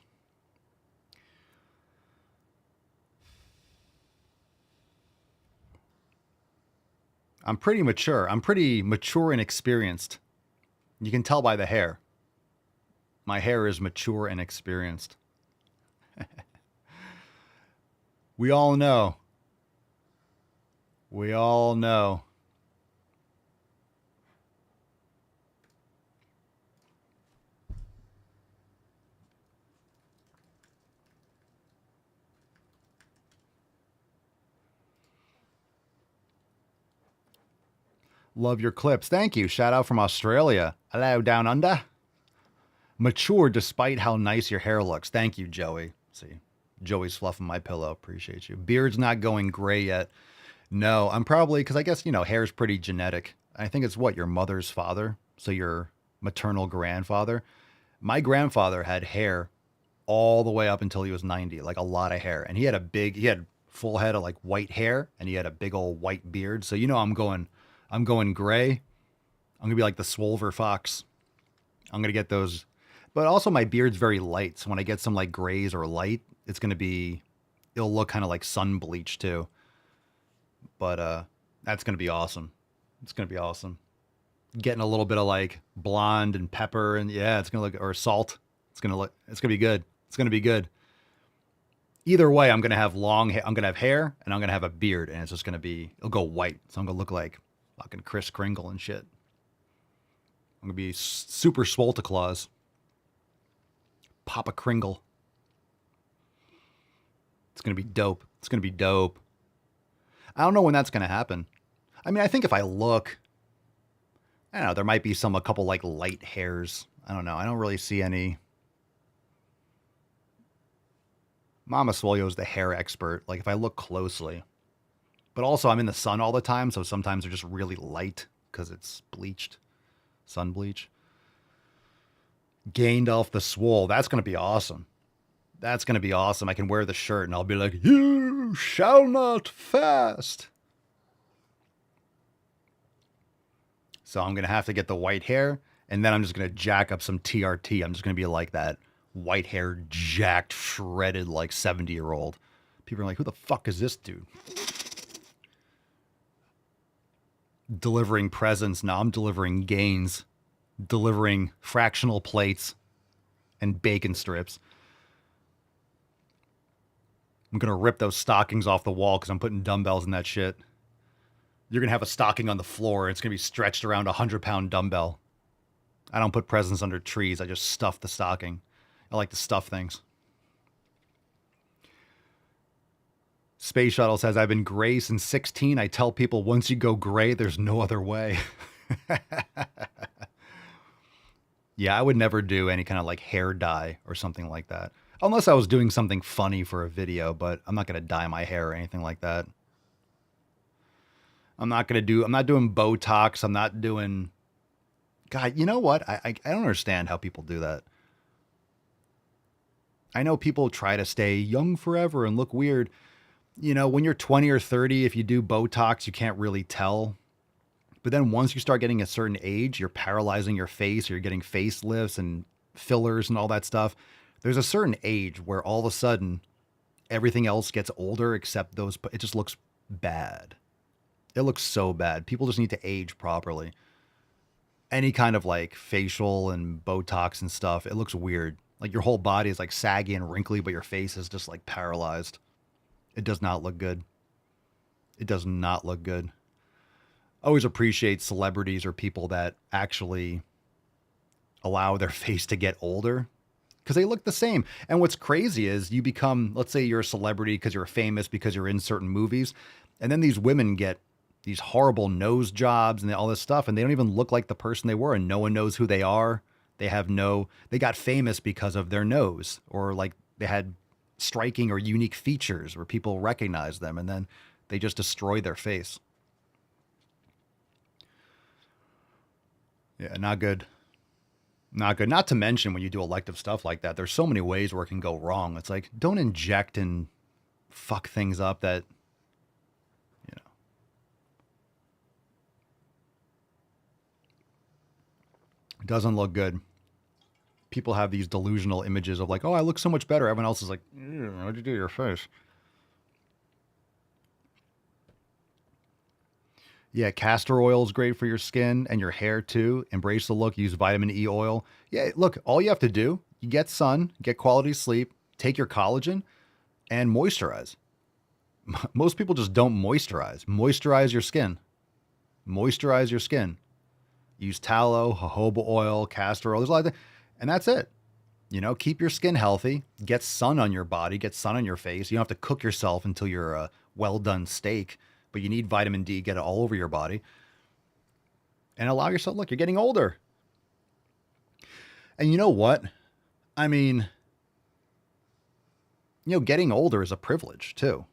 I'm pretty mature. I'm pretty mature and experienced. You can tell by the hair. My hair is mature and experienced. We all know. We all know. Love your clips. Thank you. Shout out from Australia. Hello, down under. Mature despite how nice your hair looks. Thank you, Joey. See, Joey's fluffing my pillow. Appreciate you. Beard's not going gray yet. No, I'm probably, because I guess, hair's pretty genetic. I think it's what, your mother's father? So your maternal grandfather. My grandfather had hair all the way up until he was 90, like a lot of hair. And he had full head of like white hair, and he had a big old white beard. So, I'm going gray. I'm going to be like the Swolver fox. I'm going to get those. But also my beard's very light. So when I get some like grays or light, it'll look kind of like sun bleach too. But that's going to be awesome. It's going to be awesome. Getting a little bit of like blonde and pepper and yeah, it's going to look, or salt. It's going to be good. It's going to be good. Either way, I'm going to have long hair. I'm going to have hair and I'm going to have a beard, and it's just going to it'll go white. So I'm going to look like fucking Kris Kringle and shit. I'm going to be super Swole Claus. Papa Kringle. It's going to be dope. It's going to be dope. I don't know when that's going to happen. I mean, I think if I look, I don't know, there might be a couple like light hairs. I don't know. I don't really see any. Mama Swolio is the hair expert. Like if I look closely, but also I'm in the sun all the time. So sometimes they're just really light because it's bleached, sun bleach. Gained off the swole. That's going to be awesome. That's going to be awesome. I can wear the shirt and I'll be like, you shall not fast. So I'm going to have to get the white hair, and then I'm just going to jack up some TRT. I'm just going to be like that white hair, jacked, shredded, like 70-year-old. People are like, who the fuck is this dude? Delivering presents. Now I'm delivering gains. Delivering fractional plates and bacon strips. I'm going to rip those stockings off the wall because I'm putting dumbbells in that shit. You're going to have a stocking on the floor. It's going to be stretched around a 100-pound dumbbell. I don't put presents under trees. I just stuff the stocking. I like to stuff things. Space Shuttle says, I've been gray since 16. I tell people once you go gray, there's no other way. Yeah, I would never do any kind of like hair dye or something like that. Unless I was doing something funny for a video, but I'm not going to dye my hair or anything like that. I'm not doing Botox. I'm not doing, God, you know what? I don't understand how people do that. I know people try to stay young forever and look weird. When you're 20 or 30, if you do Botox, you can't really tell. But then once you start getting a certain age, you're paralyzing your face, or you're getting facelifts and fillers and all that stuff. There's a certain age where all of a sudden everything else gets older except those. It just looks bad. It looks so bad. People just need to age properly. Any kind of like facial and Botox and stuff, it looks weird. Like your whole body is like saggy and wrinkly, but your face is just like paralyzed. It does not look good. It does not look good. I always appreciate celebrities or people that actually allow their face to get older because they look the same. And what's crazy is you become, let's say you're a celebrity because you're famous, because you're in certain movies. And then these women get these horrible nose jobs and all this stuff, and they don't even look like the person they were, and no one knows who they are. They got famous because of their nose, or like they had striking or unique features where people recognize them, and then they just destroy their face. Yeah, not good. Not good. Not to mention when you do elective stuff like that, there's so many ways where it can go wrong. It's like, don't inject and fuck things up that, doesn't look good. People have these delusional images of like, oh, I look so much better. Everyone else is like, what'd you do to your face? Yeah, castor oil is great for your skin and your hair too. Embrace the look. Use vitamin E oil. Yeah, look, all you have to do, you get sun, get quality sleep, take your collagen, and moisturize. Most people just don't moisturize. Moisturize your skin. Moisturize your skin. Use tallow, jojoba oil, castor oil. There's a lot of things. And that's it. You know, keep your skin healthy. Get sun on your body. Get sun on your face. You don't have to cook yourself until you're a well-done steak. But you need vitamin D. Get it all over your body. And allow yourself, look, you're getting older. And you know what? I mean, you know, getting older is a privilege too.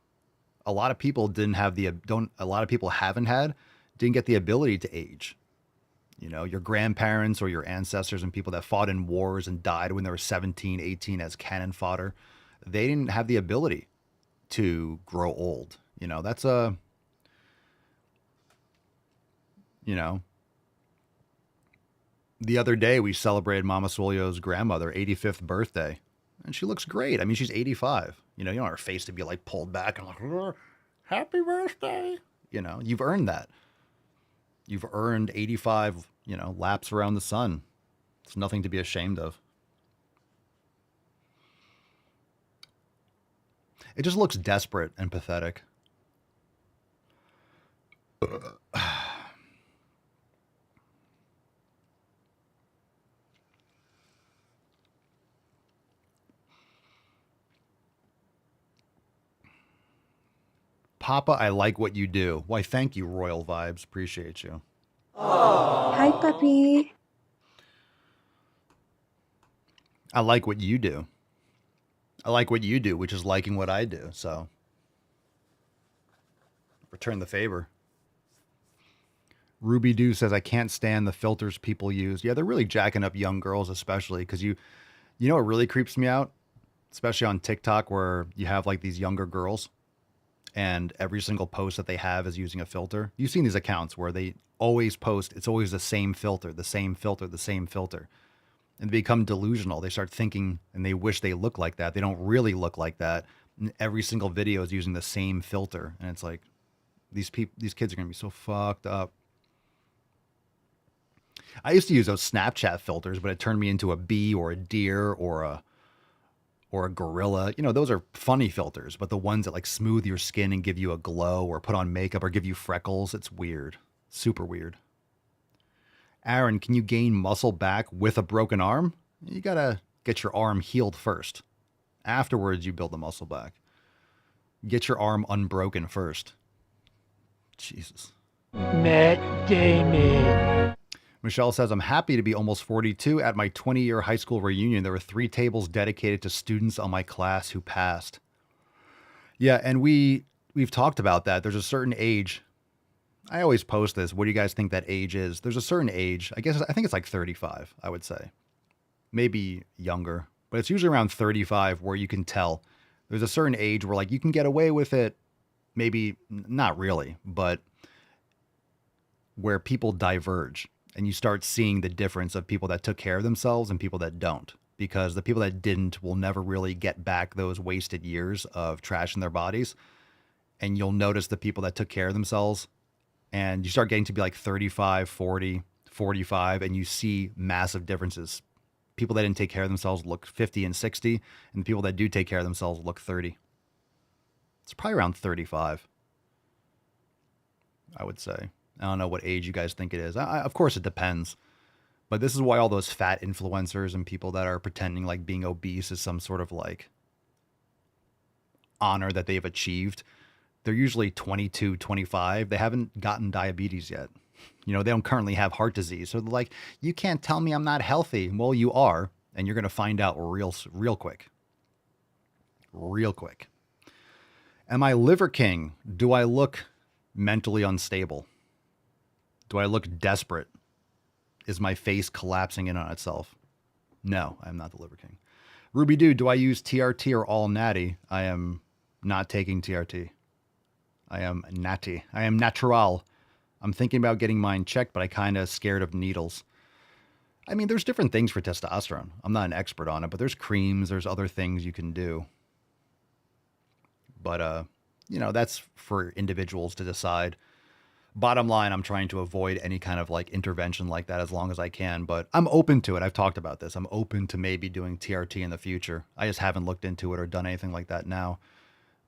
A lot of people didn't have a lot of people didn't get the ability to age. You know, your grandparents or your ancestors and people that fought in wars and died when they were 17, 18 as cannon fodder, they didn't have the ability to grow old. You know, that's you know, the other day we celebrated Mama Swolio's grandmother, 85th birthday, and she looks great. I mean, she's 85. You know, you don't want her face to be like pulled back and like, happy birthday. You know, you've earned that. You've earned 85, you know, laps around the sun. It's nothing to be ashamed of. It just looks desperate and pathetic. Papa, I like what you do. Why, thank you, Royal Vibes. Appreciate you. Hi, puppy. I like what you do. I like what you do, which is liking what I do. So, return the favor. Ruby Doo says, I can't stand the filters people use. Yeah, they're really jacking up young girls, especially because you know what really creeps me out? Especially on TikTok where you have like these younger girls and every single post that they have is using a filter. You've seen these accounts where they always post, it's always the same filter, the same filter, the same filter. And they become delusional. They start thinking and they wish they look like that. They don't really look like that. And every single video is using the same filter. And it's like, these kids are going to be so fucked up. I used to use those Snapchat filters, but it turned me into a bee or a deer or a gorilla. You know, those are funny filters, but the ones that like smooth your skin and give you a glow or put on makeup or give you freckles, it's weird. Super weird. Aaron, can you gain muscle back with a broken arm? You gotta get your arm healed first. Afterwards, you build the muscle back. Get your arm unbroken first. Jesus. Matt Damon. Michelle says, I'm happy to be almost 42. At my 20-year high school reunion, there were 3 tables dedicated to students on my class who passed. Yeah, and we've talked about that. There's a certain age. I always post this. What do you guys think that age is? There's a certain age. I think it's like 35, I would say. Maybe younger. But it's usually around 35 where you can tell. There's a certain age where like you can get away with it. Maybe not really, but where people diverge. And you start seeing the difference of people that took care of themselves and people that don't. Because the people that didn't will never really get back those wasted years of trash in their bodies. And you'll notice the people that took care of themselves. And you start getting to be like 35, 40, 45, and you see massive differences. People that didn't take care of themselves look 50 and 60, and the people that do take care of themselves look 30. It's probably around 35, I would say. I don't know what age you guys think it is. Of course, it depends. But this is why all those fat influencers and people that are pretending like being obese is some sort of like honor that they've achieved. They're usually 22, 25. They haven't gotten diabetes yet. You know, they don't currently have heart disease. So they're like, you can't tell me I'm not healthy. Well, you are. And you're going to find out real quick. Real quick. Am I Liver King? Do I look mentally unstable? Do I look desperate? Is my face collapsing in on itself? No, I'm not the Liver King. Ruby Doo, do I use TRT or all natty? I am not taking TRT. I am natty. I am natural. I'm thinking about getting mine checked, but I kind of scared of needles. I mean, there's different things for testosterone. I'm not an expert on it, but there's creams, there's other things you can do. But, you know, that's for individuals to decide. bottom line, I'm trying to avoid any kind of like intervention like that as long as I can, but I'm open to it. I've talked about this. I'm open to maybe doing TRT in the future. I just haven't looked into it or done anything like that now,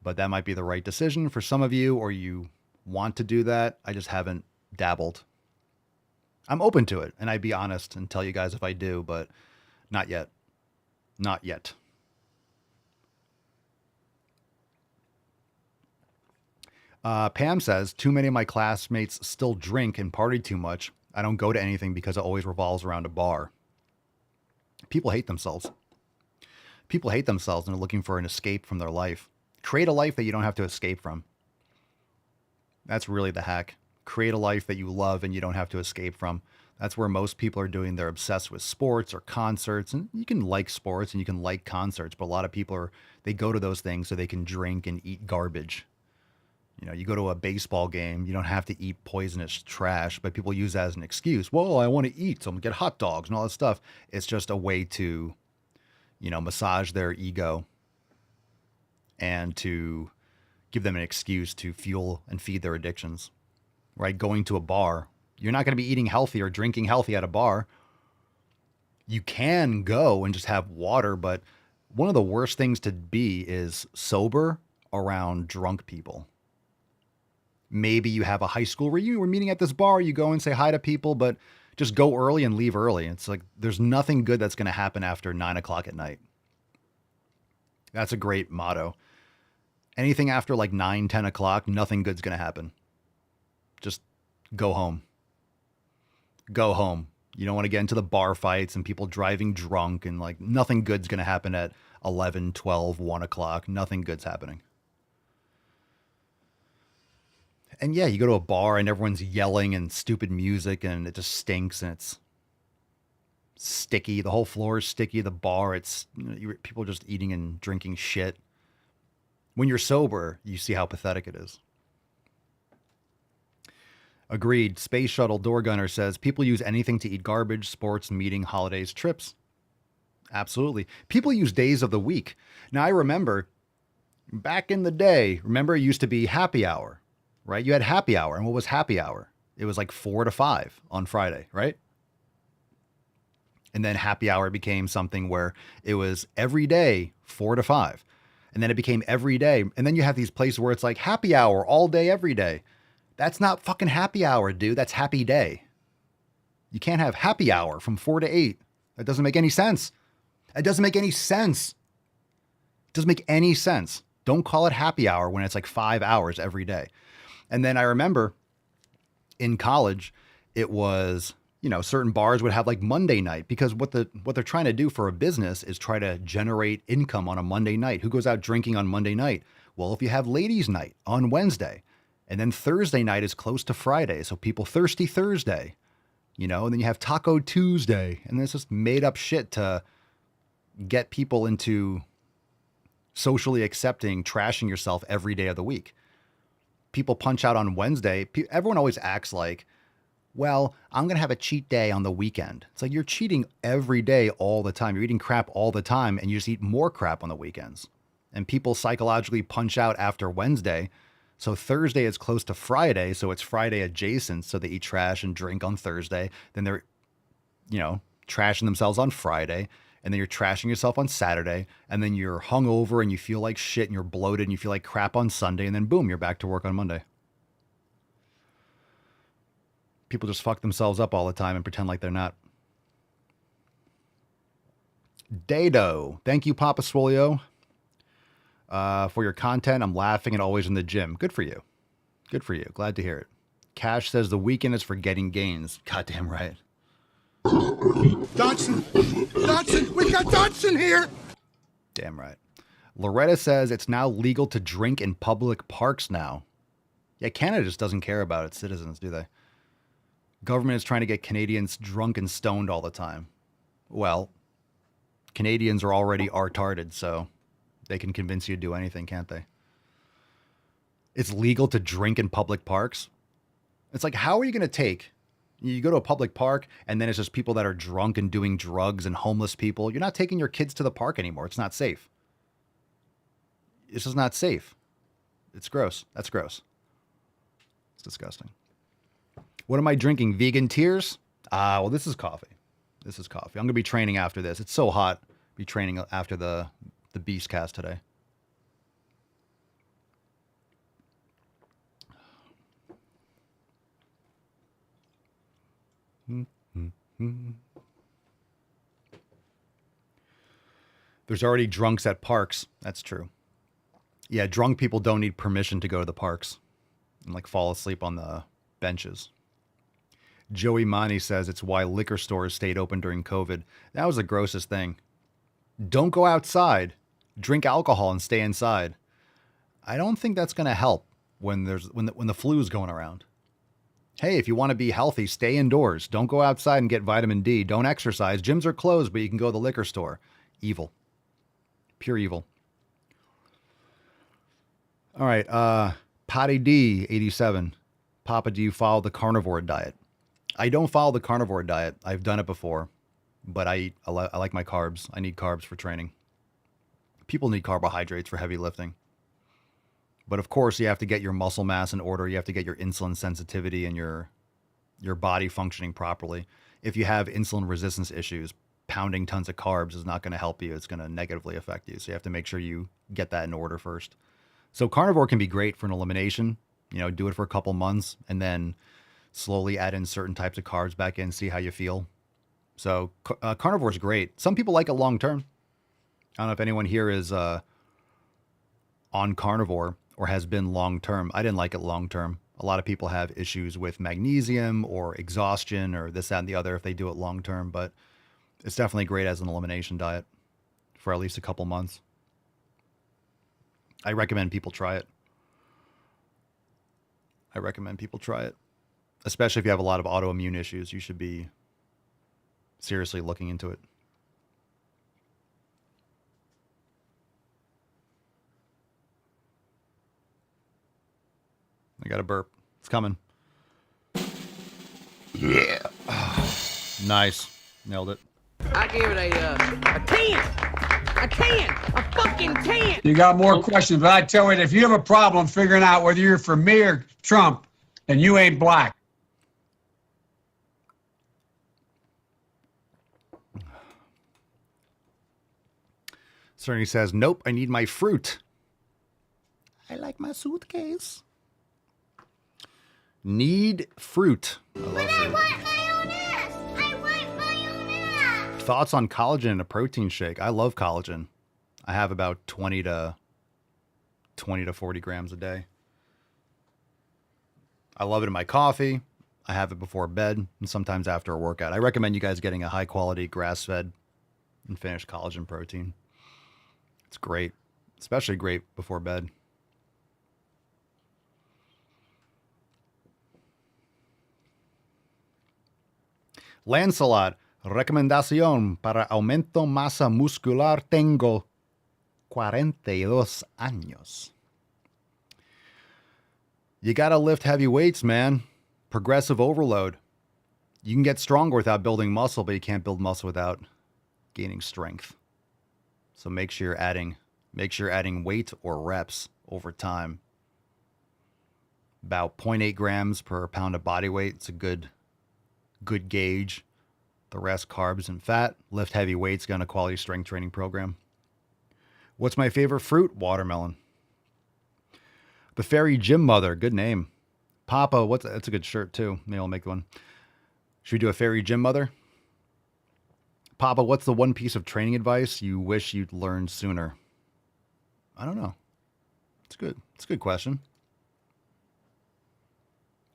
but that might be the right decision for some of you, or you want to do that. I just haven't dabbled. I'm open to it, and I'd be honest and tell you guys if I do, but not yet. Not yet. Pam says, too many of my classmates still drink and party too much. I don't go to anything because it always revolves around a bar. People hate themselves. People hate themselves and are looking for an escape from their life. Create a life that you don't have to escape from. That's really the hack. Create a life that you love and you don't have to escape from. That's where most people are doing. They're obsessed with sports or concerts, and you can like sports and you can like concerts, but a lot of people they go to those things so they can drink and eat garbage. You know, you go to a baseball game, you don't have to eat poisonous trash, but people use that as an excuse. Well, I want to eat, so I'm going to get hot dogs and all that stuff. It's just a way to, massage their ego and to give them an excuse to fuel and feed their addictions, right? Going to a bar, you're not going to be eating healthy or drinking healthy at a bar. You can go and just have water, but one of the worst things to be is sober around drunk people. Maybe you have a high school reunion. We're meeting at this bar. You go and say hi to people, but just go early and leave early. It's like there's nothing good that's going to happen after 9 o'clock at night. That's a great motto. Anything after like 9, 10 o'clock, nothing good's going to happen. Just go home. Go home. You don't want to get into the bar fights and people driving drunk and like nothing good's going to happen at 11, 12, 1 o'clock. Nothing good's happening. And yeah, you go to a bar and everyone's yelling and stupid music and it just stinks and it's sticky. The whole floor is sticky. The bar, people are just eating and drinking shit. When you're sober, you see how pathetic it is. Agreed. Space Shuttle Door Gunner says people use anything to eat garbage, sports, meeting, holidays, trips. Absolutely. People use days of the week. Now I remember back in the day, it used to be happy hour. Right? You had happy hour. And what was happy hour? It was like 4 to 5 on Friday, right? And then happy hour became something where it was every day, 4 to 5. And then it became every day. And then you have these places where it's like happy hour all day, every day. That's not fucking happy hour, dude. That's happy day. You can't have happy hour from 4 to 8. That doesn't make any sense. It doesn't make any sense. It doesn't make any sense. Don't call it happy hour when it's like 5 hours every day. And then I remember in college, it was, certain bars would have like Monday night because what they're trying to do for a business is try to generate income on a Monday night. Who goes out drinking on Monday night? Well, if you have ladies' night on Wednesday and then Thursday night is close to Friday. So people thirsty Thursday, and then you have Taco Tuesday and it's just made up shit to get people into socially accepting trashing yourself every day of the week. People punch out on Wednesday. Everyone always acts like, well, I'm going to have a cheat day on the weekend. It's like you're cheating every day all the time. You're eating crap all the time and you just eat more crap on the weekends. And people psychologically punch out after Wednesday. So Thursday is close to Friday. So it's Friday adjacent. So they eat trash and drink on Thursday. Then they're, trashing themselves on Friday. And then you're trashing yourself on Saturday, and then you're hungover and you feel like shit and you're bloated and you feel like crap on Sunday, and then boom, you're back to work on Monday. People just fuck themselves up all the time and pretend like they're not. Dado, thank you, Papa Swolio, for your content. I'm laughing and always in the gym. Good for you. Good for you. Glad to hear it. Cash says the weekend is for getting gains. Goddamn right. Dodson, we got Dodson here. Damn right. Loretta says it's now legal to drink in public parks now. Yeah, Canada just doesn't care about its citizens, do they? Government is trying to get Canadians drunk and stoned all the time. Well, Canadians are already retarded, so they can convince you to do anything, can't they? It's legal to drink in public parks. It's like, how are you going to take... You go to a public park and then it's just people that are drunk and doing drugs and homeless people. You're not taking your kids to the park anymore. It's not safe. It's just not safe. It's gross. That's gross. It's disgusting. What am I drinking? Vegan tears? Well, this is coffee. This is coffee. I'm going to be training after this. It's so hot. Be training after the Beast cast today. There's already drunks at parks. That's true. Yeah, drunk people don't need permission to go to the parks and like fall asleep on the benches. Joey Mani says it's why liquor stores stayed open during COVID. That was the grossest thing. Don't go outside. Drink alcohol and stay inside. I don't think that's going to help when the flu's going around. Hey, if you want to be healthy, stay indoors. Don't go outside and get vitamin D. Don't exercise. Gyms are closed, but you can go to the liquor store. Evil. Pure evil. All right. Patty D, 87. Papa, do you follow the carnivore diet? I don't follow the carnivore diet. I've done it before, but I like my carbs. I need carbs for training. People need carbohydrates for heavy lifting. But of course, you have to get your muscle mass in order. You have to get your insulin sensitivity and your body functioning properly. If you have insulin resistance issues, pounding tons of carbs is not going to help you. It's going to negatively affect you. So you have to make sure you get that in order first. So carnivore can be great for an elimination. You know, do it for a couple months and then slowly add in certain types of carbs back in, see how you feel. So carnivore is great. Some people like it long term. I don't know if anyone here is on carnivore or has been long term. I didn't like it long term. A lot of people have issues with magnesium or exhaustion or this, that, and the other if they do it long term. But it's definitely great as an elimination diet for at least a couple months. I recommend people try it. Especially if you have a lot of autoimmune issues, you should be seriously looking into it. I got a burp. It's coming. Yeah. Nice. Nailed it. I gave it a 10. A 10. A fucking 10. You got more questions, but I tell you, if you have a problem figuring out whether you're for me or Trump, then you ain't black. Cerny says, nope, I need my fruit. I like my suitcase. Need fruit. I love fruit. I want my own ass. Thoughts on collagen in a protein shake? I love collagen. I have about 20 to 40 grams a day. I love it in my coffee. I have it before bed and sometimes after a workout. I recommend you guys getting a high quality grass-fed and finished collagen protein. It's great, especially great before bed. Lancelot, recomendación para aumento masa muscular. Tengo 42 años. You got to lift heavy weights, man. Progressive overload. You can get stronger without building muscle, but you can't build muscle without gaining strength. So make sure you're adding weight or reps over time. About 0.8 grams per pound of body weight. It's a good gauge. The rest carbs and fat. Lift heavy weights, get on a quality strength training program. What's my favorite fruit? Watermelon. The Fairy Gym Mother, good name. Papa, that's a good shirt too. Maybe I'll make one. Should we do a Fairy Gym Mother? Papa, what's the one piece of training advice you wish you'd learned sooner? I don't know. It's good. It's a good question.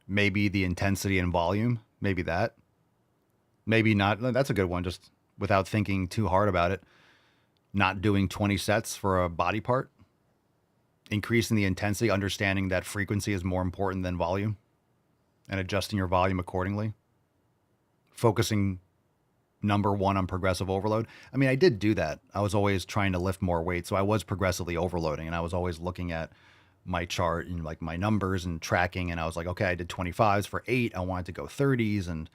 Maybe the intensity and volume. Maybe that. Maybe not. That's a good one. Just without thinking too hard about it. Not doing 20 sets for a body part. Increasing the intensity, understanding that frequency is more important than volume. And adjusting your volume accordingly. Focusing number one on progressive overload. I mean, I did do that. I was always trying to lift more weight. So I was progressively overloading and I was always looking at my chart and like my numbers and tracking. And I was like, okay, I did 25s for 8. I wanted to go 30s and,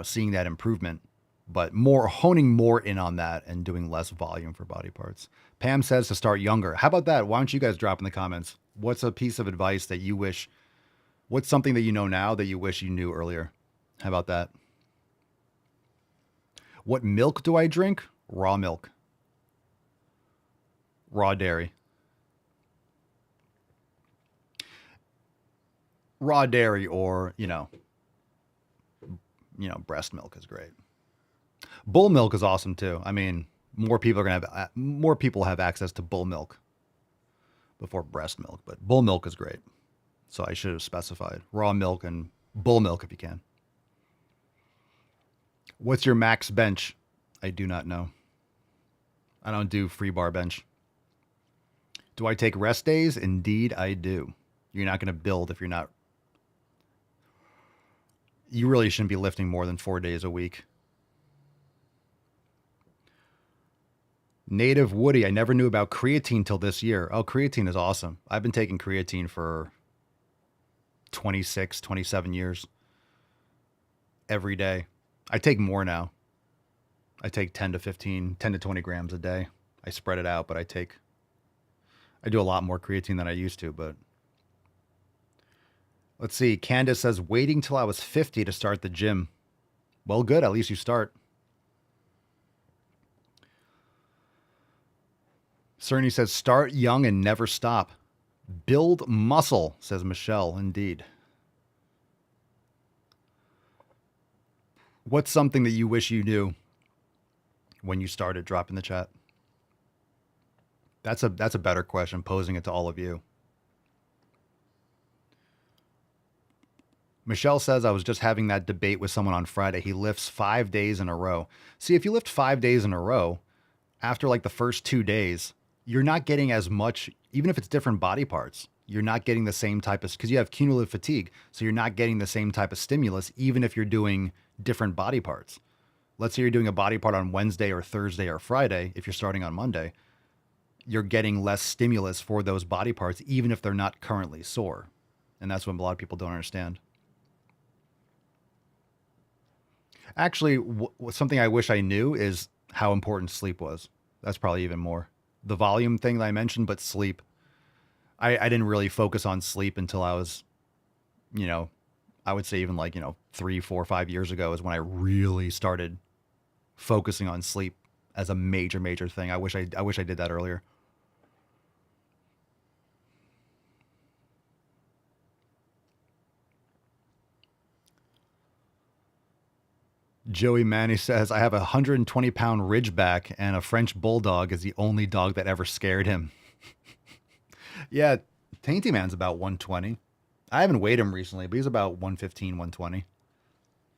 seeing that improvement, but honing more in on that and doing less volume for body parts. Pam says to start younger. How about that? Why don't you guys drop in the comments? What's a piece of advice that you wish What's something that you know now that you wish you knew earlier? How about that? What milk do I drink? Raw milk. Raw dairy. Raw dairy or, breast milk is great. Bull milk is awesome too. I mean, more people have access to bull milk before breast milk, but bull milk is great. So I should have specified raw milk and bull milk if you can. What's your max bench? I do not know. I don't do free bar bench. Do I take rest days? Indeed, I do. You're not going to build if you're not. You really shouldn't be lifting more than 4 days a week. Native Woody, I never knew about creatine till this year. Oh, creatine is awesome. I've been taking creatine for 26, 27 years. Every day. I take more now. I take 10 to 20 grams a day. I spread it out, but I do a lot more creatine than I used to, but let's see. Candace says, waiting till I was 50 to start the gym. Well, good. At least you start. Cerny says, start young and never stop. Build muscle, says Michelle. Indeed. What's something that you wish you knew when you started? Drop in the chat. That's a better question, posing it to all of you. Michelle says, I was just having that debate with someone on Friday. He lifts 5 days in a row. See, if you lift 5 days in a row, after like the first 2 days, you're not getting as much, even if it's different body parts, you're not getting the same type of, because you have cumulative fatigue. So you're not getting the same type of stimulus, even if you're doing different body parts. Let's say you're doing a body part on Wednesday or Thursday or Friday. If you're starting on Monday, you're getting less stimulus for those body parts, even if they're not currently sore. And that's what a lot of people don't understand. Actually, something I wish I knew is how important sleep was. That's probably even more. The volume thing that I mentioned, but sleep. I didn't really focus on sleep until I was, I would say even 3, 4, 5 years ago is when I really started focusing on sleep as a major thing. I wish I did that earlier. Joey Manny says, I have a 120-pound Ridgeback and a French Bulldog is the only dog that ever scared him. Yeah, Tainty Man's about 120. I haven't weighed him recently, but he's about 115, 120.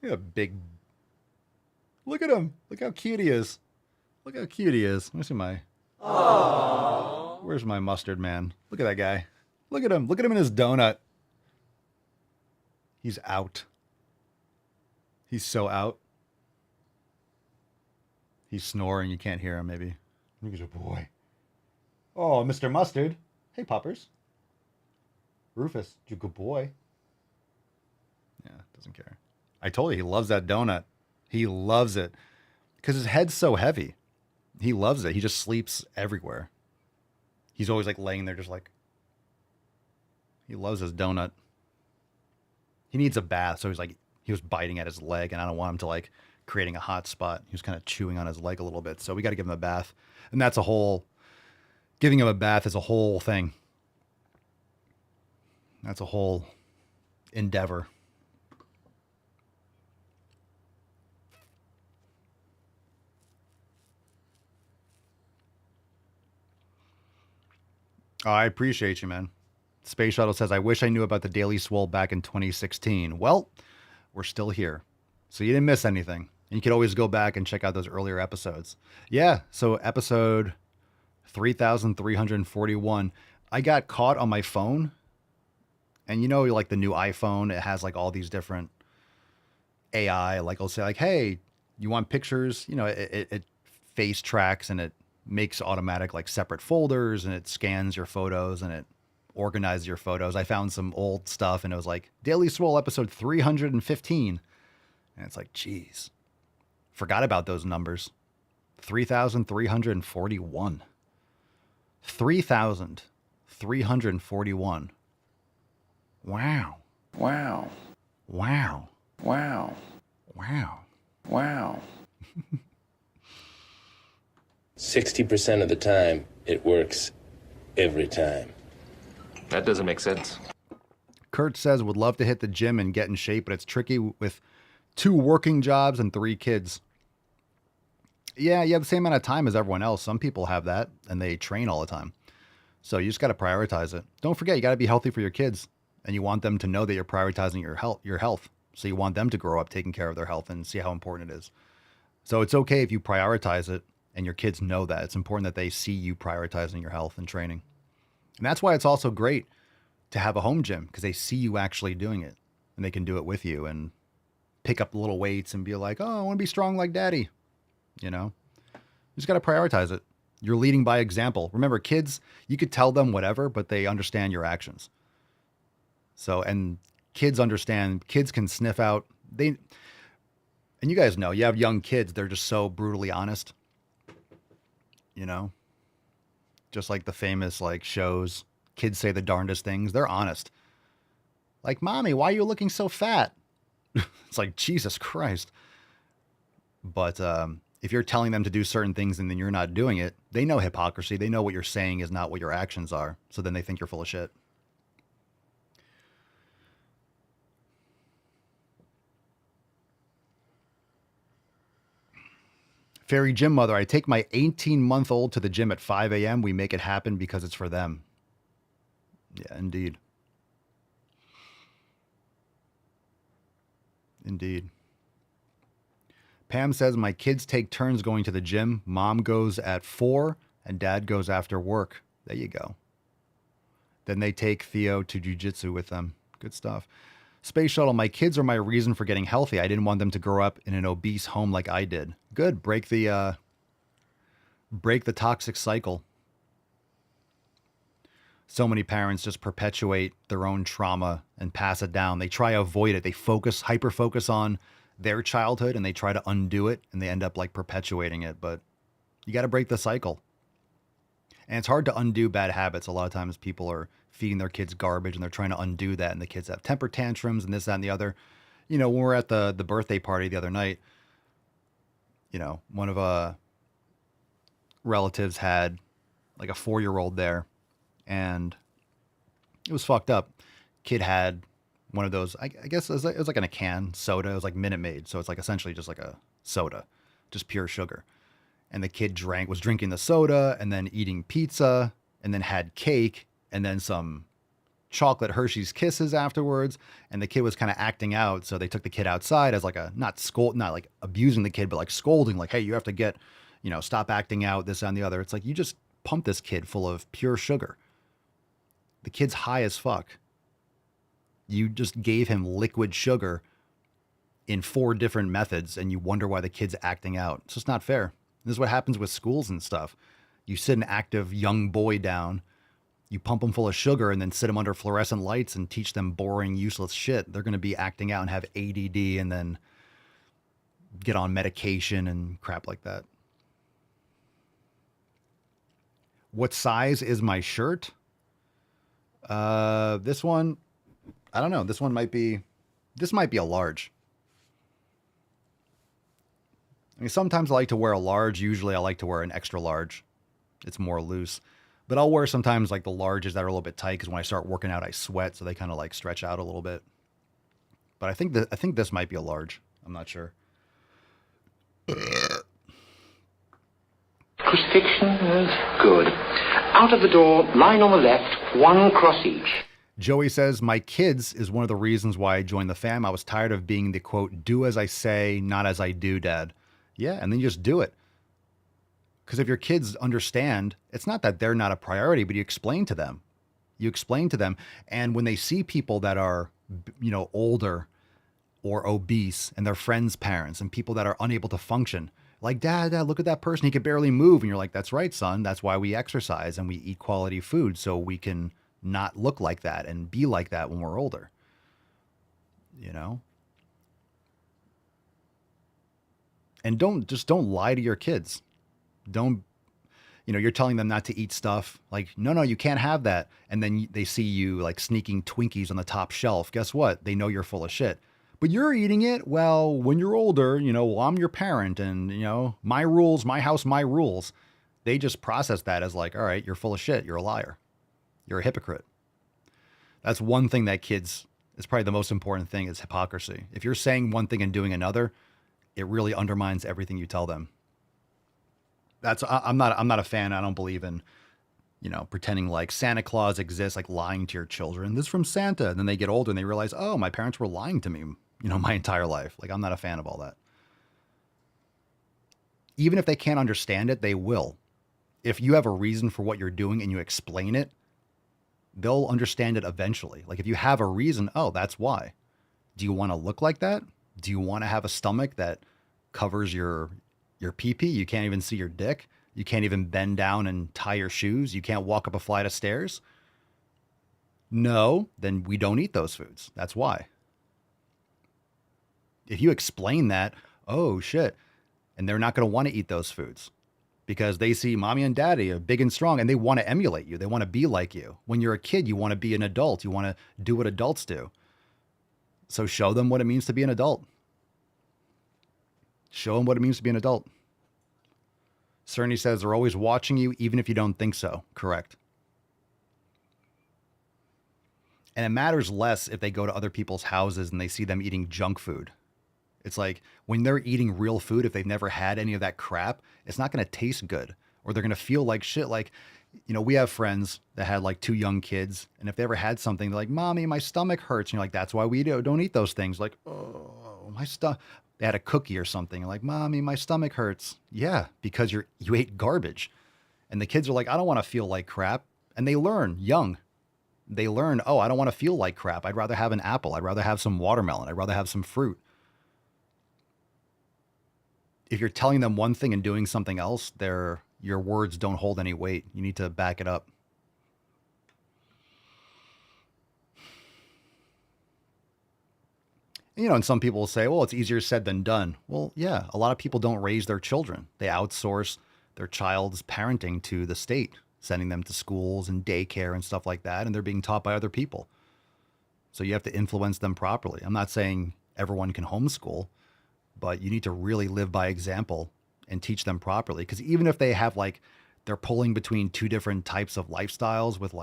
Yeah, big. Look at him. Look how cute he is. Look how cute he is. Let me see my. Aww. Where's my mustard man? Look at that guy. Look at him. Look at him in his donut. He's out. He's so out. He's snoring. You can't hear him, maybe. Look at your boy. Oh, Mr. Mustard. Hey, puppers. Rufus, you good boy. Yeah, doesn't care. I told you, he loves that donut. He loves it. Because his head's so heavy. He loves it. He just sleeps everywhere. He's always laying there just he loves his donut. He needs a bath, so he was biting at his leg, and I don't want him to creating a hot spot. He was kind of chewing on his leg a little bit, so we got to give him a bath. And that's giving him a bath is a whole thing. That's a whole endeavor. Oh, I appreciate you, man. Space Shuttle says, I wish I knew about the Daily Swole back in 2016. Well, we're still here. So you didn't miss anything. And you could always go back and check out those earlier episodes. Yeah, so episode 3,341. I got caught on my phone. And the new iPhone, it has all these different AI. I'll say hey, you want pictures? It face tracks and it makes automatic separate folders and it scans your photos and it organizes your photos. I found some old stuff and it was Daily Swole episode 315. And it's geez, forgot about those numbers. 3,341. 3,341. Wow. Wow. Wow. Wow. Wow. Wow. 60% of the time, it works every time. That doesn't make sense. Kurt says would love to hit the gym and get in shape, but it's tricky with 2 working jobs and 3 kids. Yeah, you have the same amount of time as everyone else. Some people have that and they train all the time. So you just got to prioritize it. Don't forget, you got to be healthy for your kids, and you want them to know that you're prioritizing your health. So you want them to grow up taking care of their health and see how important it is. So it's okay if you prioritize it and your kids know that. It's important that they see you prioritizing your health and training. And that's why it's also great to have a home gym, because they see you actually doing it and they can do it with you and pick up little weights and be like, oh, I want to be strong like daddy. You know, you just got to prioritize it. You're leading by example. Remember, kids, you could tell them whatever, but they understand your actions. So, and kids understand, kids can sniff out, and you guys know, you have young kids, they're just so brutally honest, you know, just like the famous like shows, kids say the darndest things. They're honest. Like, mommy, why are you looking so fat? It's like, Jesus Christ. But, if you're telling them to do certain things and then you're not doing it, they know hypocrisy. They know what you're saying is not what your actions are. So then they think you're full of shit. Fairy Gym Mother, I take my 18-month-old to the gym at 5 a.m. We make it happen because it's for them. Yeah, indeed. Indeed. Pam says, my kids take turns going to the gym. Mom goes at 4 and dad goes after work. There you go. Then they take Theo to jiu-jitsu with them. Good stuff. Space Shuttle, my kids are my reason for getting healthy. I didn't want them to grow up in an obese home like I did. Good. Break the toxic cycle. So many parents just perpetuate their own trauma and pass it down. They try to avoid it. They hyper focus on their childhood and they try to undo it and they end up like perpetuating it. But you got to break the cycle. And it's hard to undo bad habits. A lot of times people are feeding their kids garbage and they're trying to undo that. And the kids have temper tantrums and this, that, and the other. You know, when we were at the birthday party the other night, you know, one of relatives had like a 4-year-old there and it was fucked up. Kid had one of those, I guess it was like in a can soda. It was like Minute Maid. So it's like essentially just like a soda, just pure sugar. And the kid was drinking the soda and then eating pizza and then had cake and then some chocolate Hershey's Kisses afterwards. And the kid was kind of acting out. So they took the kid outside as like not like abusing the kid, but like scolding, like, hey, you have to get, you know, stop acting out, this and the other. It's like, you just pumped this kid full of pure sugar. The kid's high as fuck. You just gave him liquid sugar in 4 different methods and you wonder why the kid's acting out. It's just not fair. This is what happens with schools and stuff. You sit an active young boy down, you pump them full of sugar and then sit them under fluorescent lights and teach them boring, useless shit. They're going to be acting out and have ADD and then get on medication and crap like that. What size is my shirt? This one, I don't know. This might be a large. I mean, sometimes I like to wear a large. Usually I like to wear an extra large. It's more loose. But I'll wear sometimes like the larges that are a little bit tight because when I start working out, I sweat. So they kind of like stretch out a little bit. But I think this might be a large. I'm not sure. Crucifixion is good. Out of the door, line on the left, 1 cross each. Joey says, my kids is one of the reasons why I joined the fam. I was tired of being the, quote, do as I say, not as I do, dad. Yeah, and then you just do it. Because if your kids understand, it's not that they're not a priority, but you explain to them. You explain to them. And when they see people that are, you know, older or obese and their friends' parents and people that are unable to function, like, Dad, look at that person. He can barely move. And you're like, that's right, son. That's why we exercise and we eat quality food so we can not look like that and be like that when we're older. You know? And don't lie to your kids. Don't, you know, you're telling them not to eat stuff. Like, no, you can't have that. And then they see you like sneaking Twinkies on the top shelf. Guess what? They know you're full of shit. But you're eating it. Well, when you're older, well, I'm your parent and, my rules, my house, my rules. They just process that as like, all right, you're full of shit. You're a liar. You're a hypocrite. That's one thing that kids, it's probably the most important thing is hypocrisy. If you're saying one thing and doing another, it really undermines everything you tell them. I'm not a fan. I don't believe in, pretending like Santa Claus exists, like lying to your children. This is from Santa. And then they get older and they realize, oh, my parents were lying to me, my entire life. Like, I'm not a fan of all that. Even if they can't understand it, they will. If you have a reason for what you're doing and you explain it, they'll understand it eventually. Like if you have a reason, oh, that's why. Do you want to look like that? Do you want to have a stomach that covers your pee-pee? You can't even see your dick. You can't even bend down and tie your shoes. You can't walk up a flight of stairs. No, then we don't eat those foods. That's why. If you explain that, oh shit, and they're not going to want to eat those foods because they see mommy and daddy are big and strong and they want to emulate you. They want to be like you. When you're a kid, you want to be an adult. You want to do what adults do. So show them what it means to be an adult. Show them what it means to be an adult. Cerny says they're always watching you, even if you don't think so. Correct. And it matters less if they go to other people's houses and they see them eating junk food. It's like when they're eating real food, if they've never had any of that crap, it's not going to taste good or they're going to feel like shit. Like, we have friends that had like 2 young kids. And if they ever had something, they're like, Mommy, my stomach hurts. And you're like, that's why we don't eat those things. Like, oh, my stomach. They had a cookie or something. Like, Mommy, my stomach hurts. Yeah, because you ate garbage. And the kids are like, I don't want to feel like crap. And they learn young. They learn, oh, I don't want to feel like crap. I'd rather have an apple. I'd rather have some watermelon. I'd rather have some fruit. If you're telling them one thing and doing something else, your words don't hold any weight. You need to back it up. And some people will say, well, it's easier said than done. Well, yeah, a lot of people don't raise their children. They outsource their child's parenting to the state, sending them to schools and daycare and stuff like that, and they're being taught by other people. So you have to influence them properly. I'm not saying everyone can homeschool, but you need to really live by example and teach them properly. Because even if they have they're pulling between 2 different types of lifestyles with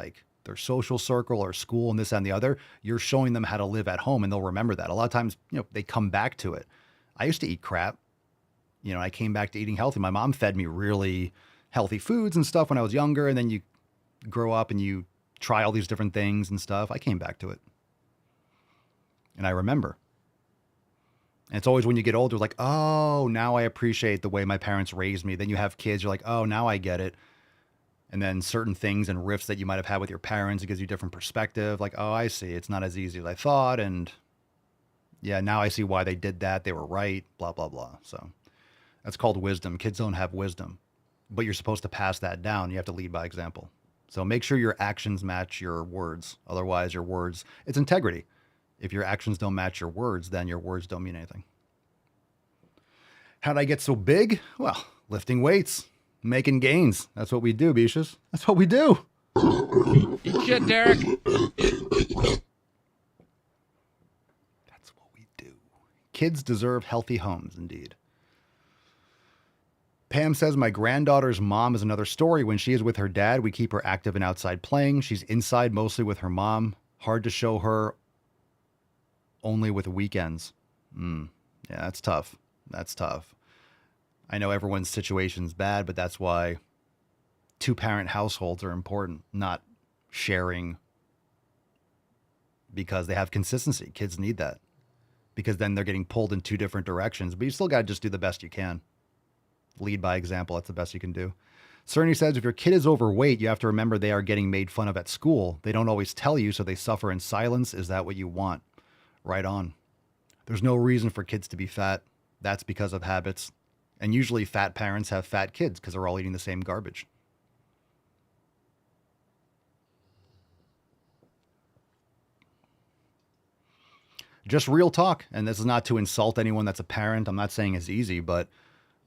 their social circle or school and this and the other, you're showing them how to live at home and they'll remember that. A lot of times, they come back to it. I used to eat crap. I came back to eating healthy. My mom fed me really healthy foods and stuff when I was younger. And then you grow up and you try all these different things and stuff. I came back to it. And I remember. And it's always when you get older, like, oh, now I appreciate the way my parents raised me. Then you have kids, you're like, oh, now I get it. And then certain things and rifts that you might have had with your parents, it gives you a different perspective. Like, oh, I see. It's not as easy as I thought. And yeah, now I see why they did that. They were right, blah, blah, blah. So that's called wisdom. Kids don't have wisdom, but you're supposed to pass that down. You have to lead by example. So make sure your actions match your words. Otherwise, your words, it's integrity. If your actions don't match your words, then your words don't mean anything. How did I get so big? Well, lifting weights. Making gains. That's what we do, Beaches. That's what we do. Eat shit, Derek. That's what we do. Kids deserve healthy homes, indeed. Pam says, my granddaughter's mom is another story. When she is with her dad, we keep her active and outside playing. She's inside mostly with her mom. Hard to show her only with weekends. Yeah, that's tough. That's tough. I know everyone's situation's bad, but that's why 2-parent households are important, not sharing because they have consistency. Kids need that because then they're getting pulled in 2 different directions, but you still got to just do the best you can. Lead by example. That's the best you can do. Cerny says, if your kid is overweight, you have to remember they are getting made fun of at school. They don't always tell you, so they suffer in silence. Is that what you want? Right on. There's no reason for kids to be fat. That's because of habits. And usually fat parents have fat kids because they're all eating the same garbage. Just real talk. And this is not to insult anyone that's a parent. I'm not saying it's easy, but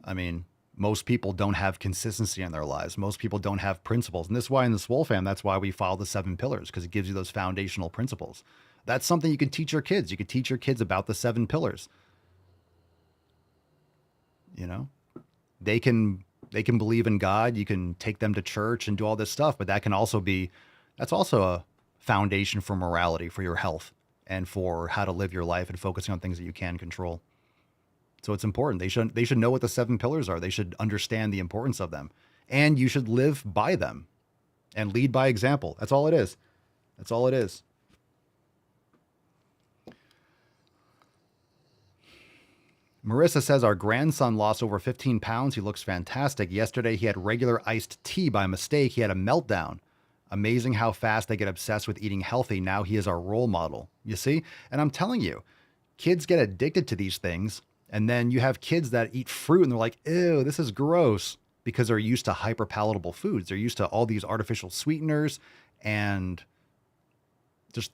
I mean, most people don't have consistency in their lives. Most people don't have principles. And this is why in the Swole fam, that's why we follow the 7 pillars, because it gives you those foundational principles. That's something you can teach your kids. You could teach your kids about the 7 pillars. You know, they can believe in God. You can take them to church and do all this stuff, but that's also a foundation for morality, for your health, and for how to live your life and focusing on things that you can control. So it's important. They should know what the 7 pillars are. They should understand the importance of them, and you should live by them and lead by example. That's all it is. That's all it is. Marissa says our grandson lost over 15 pounds. He looks fantastic. Yesterday, he had regular iced tea by mistake. He had a meltdown. Amazing how fast they get obsessed with eating healthy. Now he is our role model. You see? And I'm telling you, kids get addicted to these things. And then you have kids that eat fruit and they're like, ew, this is gross, because they're used to hyper palatable foods. They're used to all these artificial sweeteners and just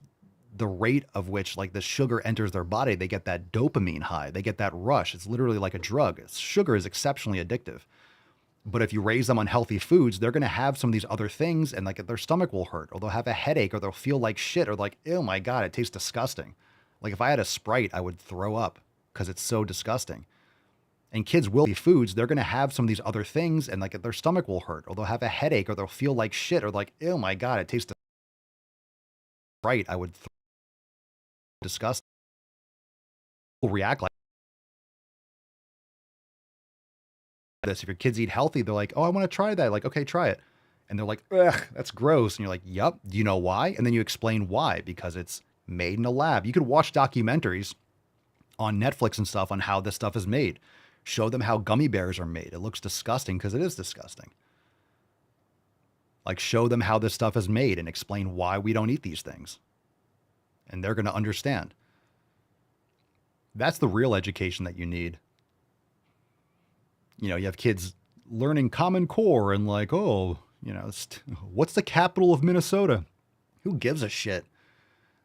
the rate of which like the sugar enters their body. They get that dopamine high. They get that rush. It's literally like a drug. Sugar is exceptionally addictive. But if you raise them on healthy foods, they're going to have some of these other things, and like their stomach will hurt, or they'll have a headache, or they'll feel like shit, or like, oh my God, it tastes disgusting. Like if I had a Sprite, I would throw up because it's so disgusting. And kids will be foods. They're going to have some of these other things, and like their stomach will hurt, or they'll have a headache, or they'll feel like shit, or like, oh my God, it tastes Sprite. I would disgusting. Will react like this. If your kids eat healthy, they're like, oh, I want to try that. Like, okay, try it. And they're like, ugh, that's gross. And you're like, yup. Do you know why? And then you explain why, because it's made in a lab. You could watch documentaries on Netflix and stuff on how this stuff is made. Show them how gummy bears are made. It looks disgusting because it is disgusting. Like, show them how this stuff is made and explain why we don't eat these things. And they're going to understand. That's the real education that you need. You know, you have kids learning Common Core and like, oh, you know, what's the capital of Minnesota? Who gives a shit?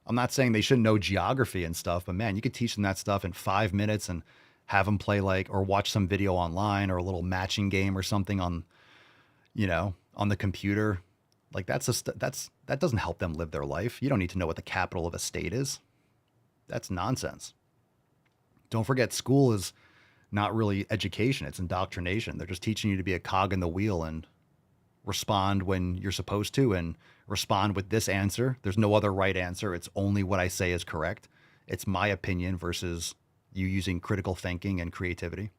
I'm not saying they shouldn't know geography and stuff, but man, you could teach them that stuff in 5 minutes and have them play like, or watch some video online or a little matching game or something on, you know, on the computer. Like that doesn't help them live their life. You don't need to know what the capital of a state is. That's nonsense. Don't forget, school is not really education. It's indoctrination. They're just teaching you to be a cog in the wheel and respond when you're supposed to and respond with this answer. There's no other right answer. It's only what I say is correct. It's my opinion versus you using critical thinking and creativity.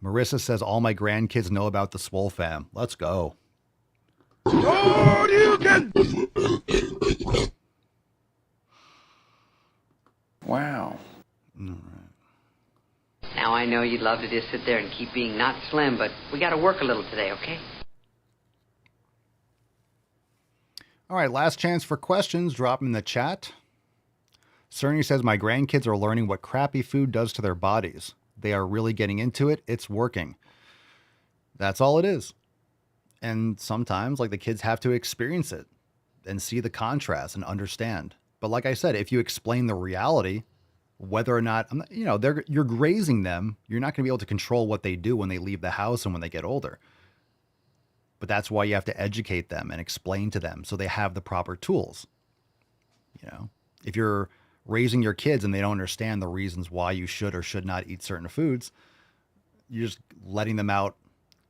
Marissa says all my grandkids know about the Swole fam. Let's go. Oh, you can. Wow. All right. Now I know you'd love to just sit there and keep being not slim, but we got to work a little today, okay? All right, last chance for questions. Drop them in the chat. Cerny says, my grandkids are learning what crappy food does to their bodies. They are really getting into it. It's working. That's all it is. And sometimes, like, the kids have to experience it and see the contrast and understand. But like I said, if you explain the reality, whether or not, you know, you're grazing them, you're not going to be able to control what they do when they leave the house and when they get older. But that's why you have to educate them and explain to them so they have the proper tools. You know, if you're raising your kids and they don't understand the reasons why you should or should not eat certain foods, you're just letting them out.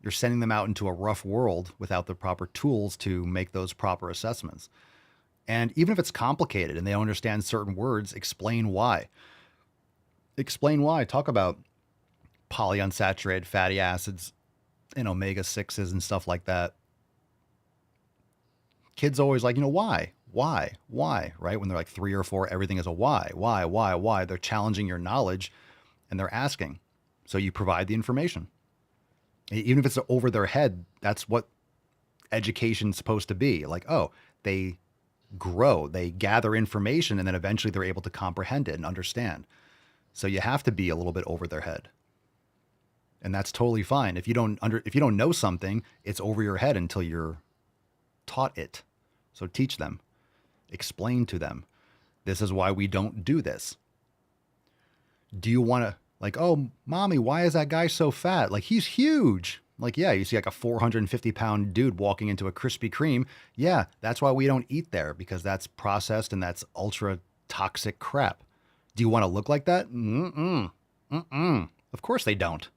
You're sending them out into a rough world without the proper tools to make those proper assessments. And even if it's complicated and they don't understand certain words, explain why. Explain why. Talk about polyunsaturated fatty acids and omega-6s and stuff like that. Kids always like, you know, why, right? When they're like 3 or 4, everything is a why. They're challenging your knowledge and they're asking. So you provide the information. Even if it's over their head, that's what education's supposed to be. Like, oh, they grow, they gather information, and then eventually they're able to comprehend it and understand. So you have to be a little bit over their head. And that's totally fine. If you don't know something, it's over your head until you're taught it. So teach them. Explain to them. This is why we don't do this. Do you want to, like, oh, mommy, why is that guy so fat? Like, he's huge. Like, yeah, you see like a 450-pound dude walking into a Krispy Kreme. Yeah, that's why we don't eat there, because that's processed and that's ultra toxic crap. Do you want to look like that? Of course they don't.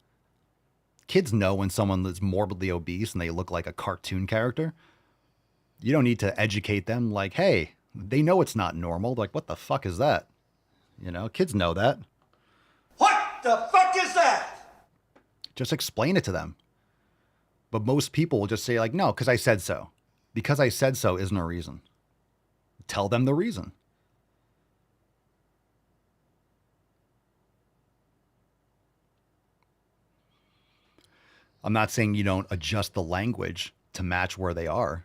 Kids know when someone is morbidly obese and they look like a cartoon character. You don't need to educate them like, hey, they know it's not normal. Like, what the fuck is that? You know, kids know that. What the fuck is that? Just explain it to them. But most people will just say like, no, because I said so. Because I said so isn't a reason. Tell them the reason. I'm not saying you don't adjust the language to match where they are.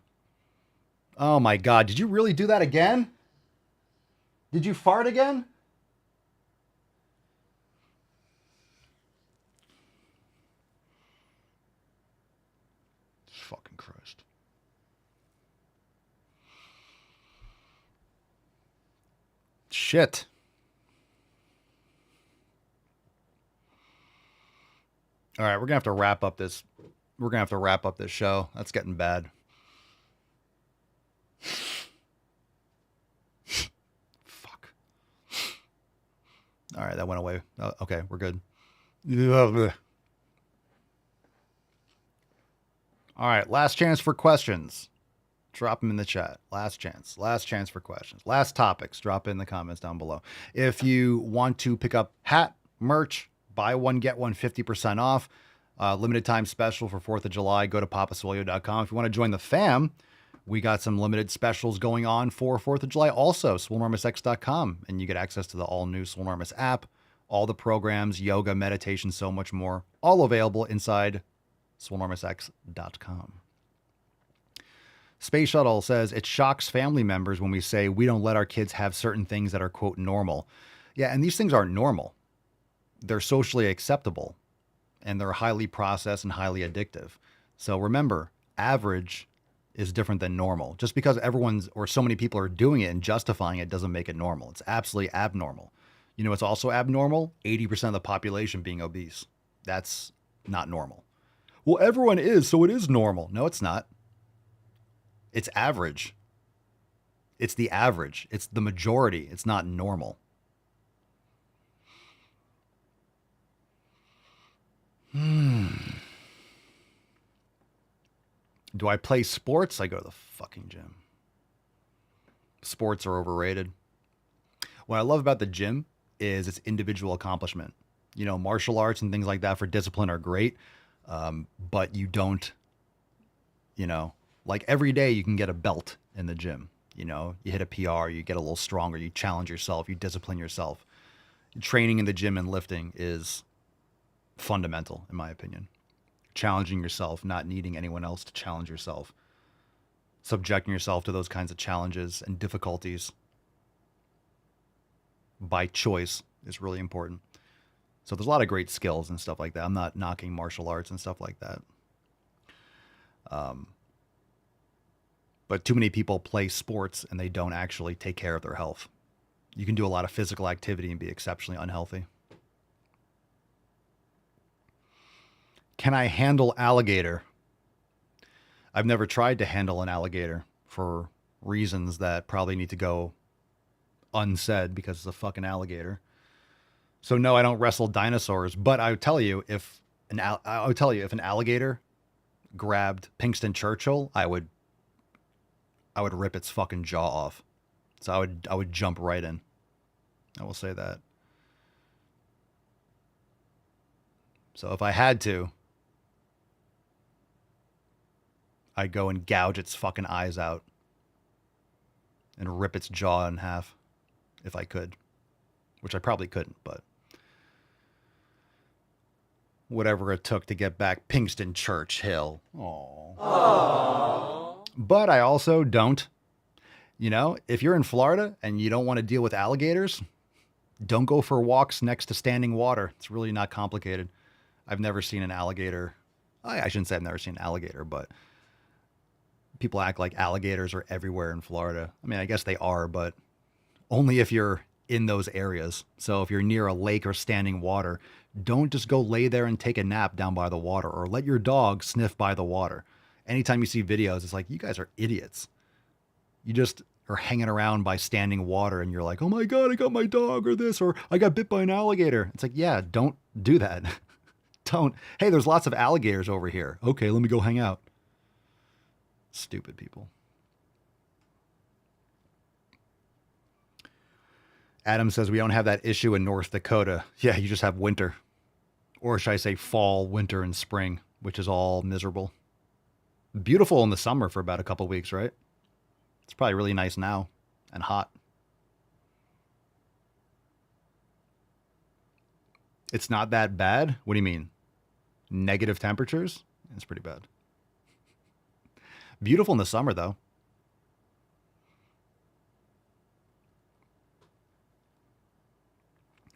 Oh my God, did you really do that again? Did you fart again? Fucking Christ. Shit. All right, we're gonna have to wrap up this. We're gonna have to wrap up this show. That's getting bad. Fuck. All right, that went away. Okay, we're good. All right, last chance for questions. Drop them in the chat. Last chance. Last chance for questions. Last topics. Drop in the comments down below. If you want to pick up hat, merch, buy one, get one 50% off. Limited time special for 4th of July. Go to papaswolio.com. If you want to join the fam, we got some limited specials going on for 4th of July. Also, swolenormousx.com. And you get access to the all-new Swolenormous app, all the programs, yoga, meditation, so much more. All available inside swolenormousx.com. Space Shuttle says, it shocks family members when we say we don't let our kids have certain things that are, quote, normal. Yeah, and these things aren't normal. They're socially acceptable, and they're highly processed and highly addictive. So remember, average is different than normal. Just because everyone's or so many people are doing it and justifying it doesn't make it normal. It's absolutely abnormal. You know what's also abnormal? 80% of the population being obese. That's not normal. Well, everyone is, so it is normal. No, it's not. It's average. It's the average. It's the majority. It's not normal. Do I play sports? I go to the fucking gym. Sports are overrated. What I love about the gym is its individual accomplishment. You know, martial arts and things like that for discipline are great. But you don't, you know, like every day you can get a belt in the gym. You know, you hit a PR, you get a little stronger, you challenge yourself, you discipline yourself. Training in the gym and lifting is fundamental, in my opinion. Challenging yourself, not needing anyone else to challenge yourself. Subjecting yourself to those kinds of challenges and difficulties by choice is really important. So there's a lot of great skills and stuff like that. I'm not knocking martial arts and stuff like that. But too many people play sports and they don't actually take care of their health. You can do a lot of physical activity and be exceptionally unhealthy. Can I handle alligator? I've never tried to handle an alligator for reasons that probably need to go unsaid because it's a fucking alligator. So no, I don't wrestle dinosaurs, but I would tell you if an alligator grabbed Pinkston Churchill, I would rip its fucking jaw off. So I would jump right in. I will say that. So if I had to, I'd go and gouge its fucking eyes out and rip its jaw in half if I could, which I probably couldn't, but whatever it took to get back Pinkston Churchill. Aww. But I also don't. You know, if you're in Florida and you don't want to deal with alligators, don't go for walks next to standing water. It's really not complicated. I've never seen an alligator. I shouldn't say I've never seen an alligator, but people act like alligators are everywhere in Florida. I mean, I guess they are, but only if you're in those areas. So if you're near a lake or standing water, don't just go lay there and take a nap down by the water, or let your dog sniff by the water. Anytime you see videos, it's like, you guys are idiots. You just are hanging around by standing water and you're like, oh my God, I got my dog or this, or I got bit by an alligator. It's like, yeah, don't do that. Don't. Hey, there's lots of alligators over here. Okay, let me go hang out. Stupid people. Adam says we don't have that issue in North Dakota. Yeah, you just have winter. Or should I say fall, winter, and spring, which is all miserable. Beautiful in the summer for about a couple weeks, right? It's probably really nice now and hot. It's not that bad? What do you mean? Negative temperatures? It's pretty bad. Beautiful in the summer, though.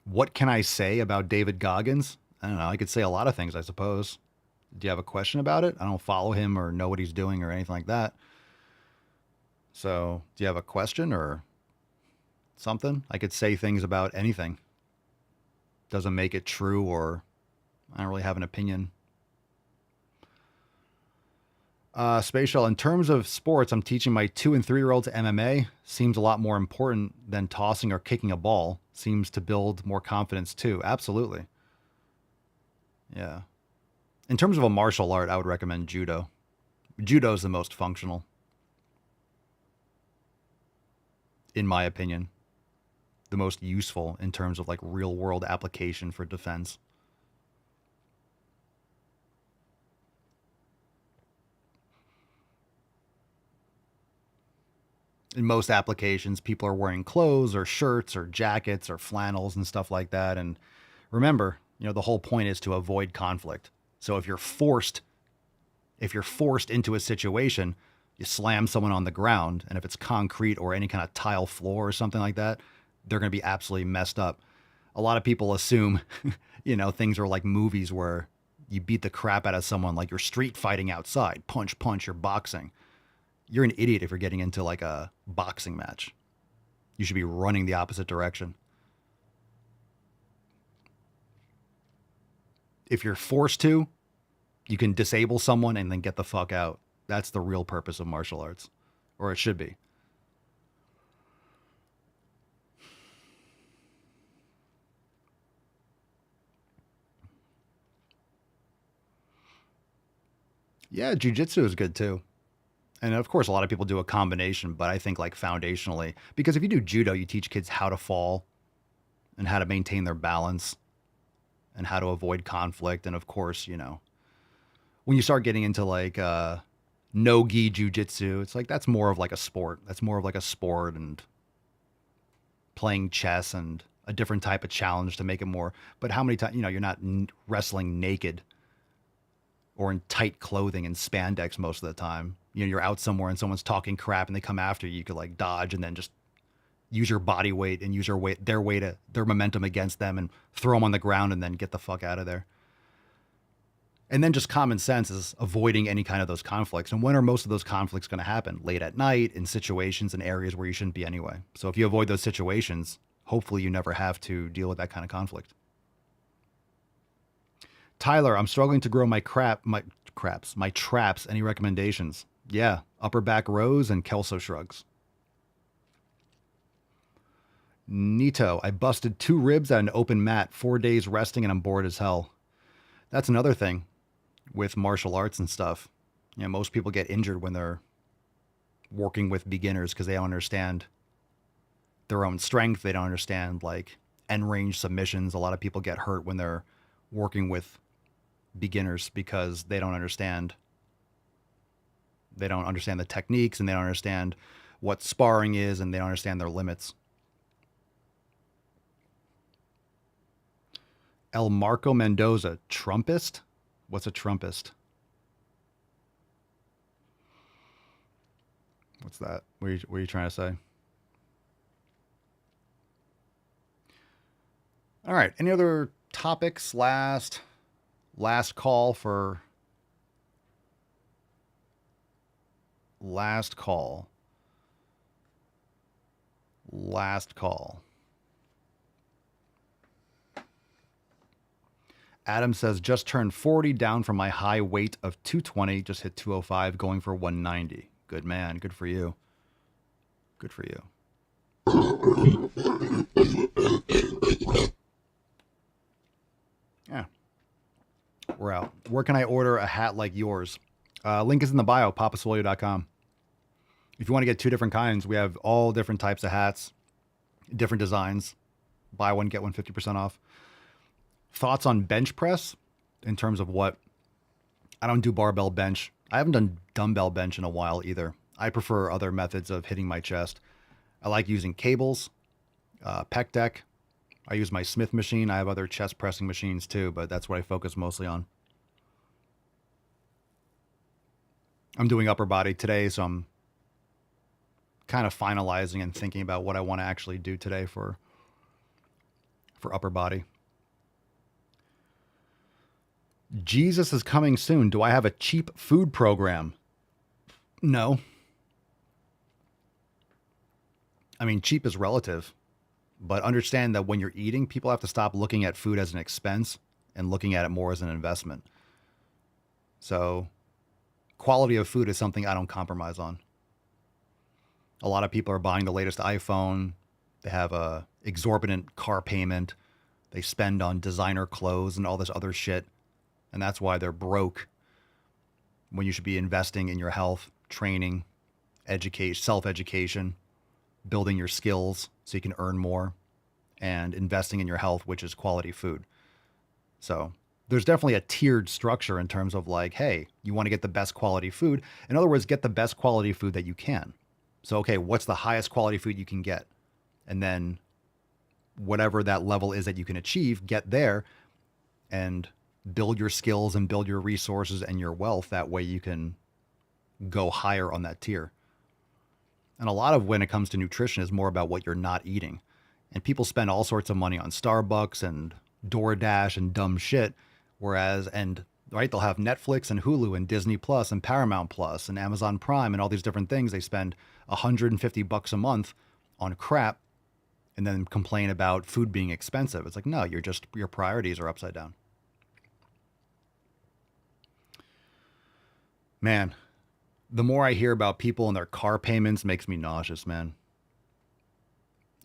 What can I say about David Goggins? I don't know. I could say a lot of things, I suppose. Do you have a question about it? I don't follow him or know what he's doing or anything like that. So, do you have a question or something? I could say things about anything. Doesn't make it true, or I don't really have an opinion. Spatial, in terms of sports, I'm teaching my 2 and 3-year-olds MMA. Seems a lot more important than tossing or kicking a ball. Seems to build more confidence too. Absolutely. Yeah. In terms of a martial art, I would recommend judo. Judo is the most functional, in my opinion. The most useful in terms of like real world application for defense. In most applications, people are wearing clothes or shirts or jackets or flannels and stuff like that. And remember, the whole point is to avoid conflict. So if you're forced into a situation, you slam someone on the ground, and if it's concrete or any kind of tile floor or something like that, they're going to be absolutely messed up. A lot of people assume, things are like movies where you beat the crap out of someone, like you're street fighting outside, punch, you're boxing. You're an idiot if you're getting into like a boxing match. You should be running the opposite direction. If you're forced to, you can disable someone and then get the fuck out. That's the real purpose of martial arts. Or it should be. Yeah, jiu-jitsu is good too. And of course, a lot of people do a combination, but I think like foundationally, because if you do judo, you teach kids how to fall and how to maintain their balance and how to avoid conflict. And of course, when you start getting into like no-gi jiu-jitsu, it's like that's more of like a sport. That's more of like a sport and playing chess and a different type of challenge to make it more. But how many times, you're not wrestling naked or in tight clothing and spandex most of the time. You're out somewhere and someone's talking crap and they come after you. You could like dodge and then just use your body weight and use their momentum against them and throw them on the ground and then get the fuck out of there. And then just common sense is avoiding any kind of those conflicts. And when are most of those conflicts going to happen? Late at night, in situations and areas where you shouldn't be anyway. So if you avoid those situations, hopefully you never have to deal with that kind of conflict. Tyler, I'm struggling to grow my traps. Any recommendations? Yeah, upper back rows and Kelso shrugs. Nito, I busted 2 ribs at an open mat, 4 days resting, and I'm bored as hell. That's another thing with martial arts and stuff. Most people get injured when they're working with beginners because they don't understand their own strength. They don't understand like end range submissions. A lot of people get hurt when they're working with beginners because they don't understand the techniques, and they don't understand what sparring is, and they don't understand their limits. El Marco Mendoza, Trumpist? What's a Trumpist? What's that? What are you trying to say? All right. Any other topics? Last call for... Last call. Adam says, just turned 40, down from my high weight of 220, just hit 205, going for 190. Good man. Good for you. Good for you. Yeah. We're out. Where can I order a hat like yours? Link is in the bio, papaswolio.com. If you want to get 2 different kinds, we have all different types of hats, different designs. Buy one, get one 50% off. Thoughts on bench press in terms of what? I don't do barbell bench. I haven't done dumbbell bench in a while either. I prefer other methods of hitting my chest. I like using cables, pec deck. I use my Smith machine. I have other chest pressing machines too, but that's what I focus mostly on. I'm doing upper body today, so I'm kind of finalizing and thinking about what I want to actually do today for upper body. Jesus is coming soon. Do I have a cheap food program? No. I mean, cheap is relative, but understand that when you're eating, people have to stop looking at food as an expense and looking at it more as an investment. So quality of food is something I don't compromise on. A lot of people are buying the latest iPhone. They have a exorbitant car payment. They spend on designer clothes and all this other shit. And that's why they're broke when you should be investing in your health, training, education, self-education, building your skills so you can earn more, and investing in your health, which is quality food. So there's definitely a tiered structure in terms of like, hey, you want to get the best quality food. In other words, get the best quality food that you can. So, okay, what's the highest quality food you can get? And then whatever that level is that you can achieve, get there and build your skills and build your resources and your wealth. That way you can go higher on that tier. And a lot of when it comes to nutrition is more about what you're not eating. And people spend all sorts of money on Starbucks and DoorDash and dumb shit. Whereas, right, they'll have Netflix and Hulu and Disney Plus and Paramount Plus and Amazon Prime and all these different things. They spend $150 a month on crap and then complain about food being expensive. It's like, no, your priorities are upside down. Man, the more I hear about people and their car payments makes me nauseous, man.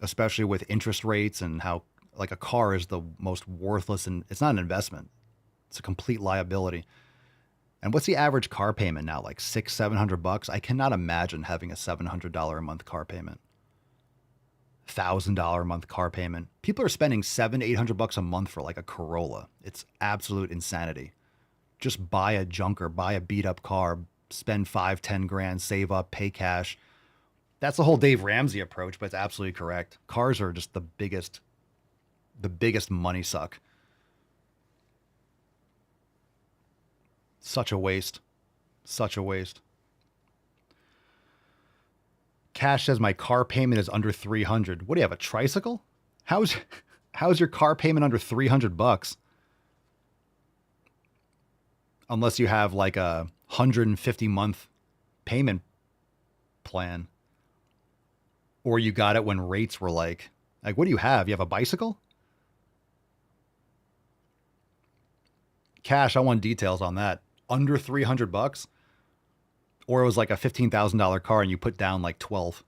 Especially with interest rates and how like a car is the most worthless, and it's not an investment. It's a complete liability. And what's the average car payment now? Like $600-700? I cannot imagine having a $700 a month car payment. $1,000 a month car payment. People are spending $700-800 a month for like a Corolla. It's absolute insanity. Just buy a junker, buy a beat up car, spend $5-10 grand, save up, pay cash. That's the whole Dave Ramsey approach, but it's absolutely correct. Cars are just the biggest money suck. Such a waste. Such a waste. Cash says my car payment is under $300. What do you have, a tricycle? How's your car payment under $300? Unless you have like a 150 month payment plan. Or you got it when rates were like, what do you have? You have a bicycle? Cash, I want details on that. Under $300? Or it was like a $15,000 car and you put down like 12.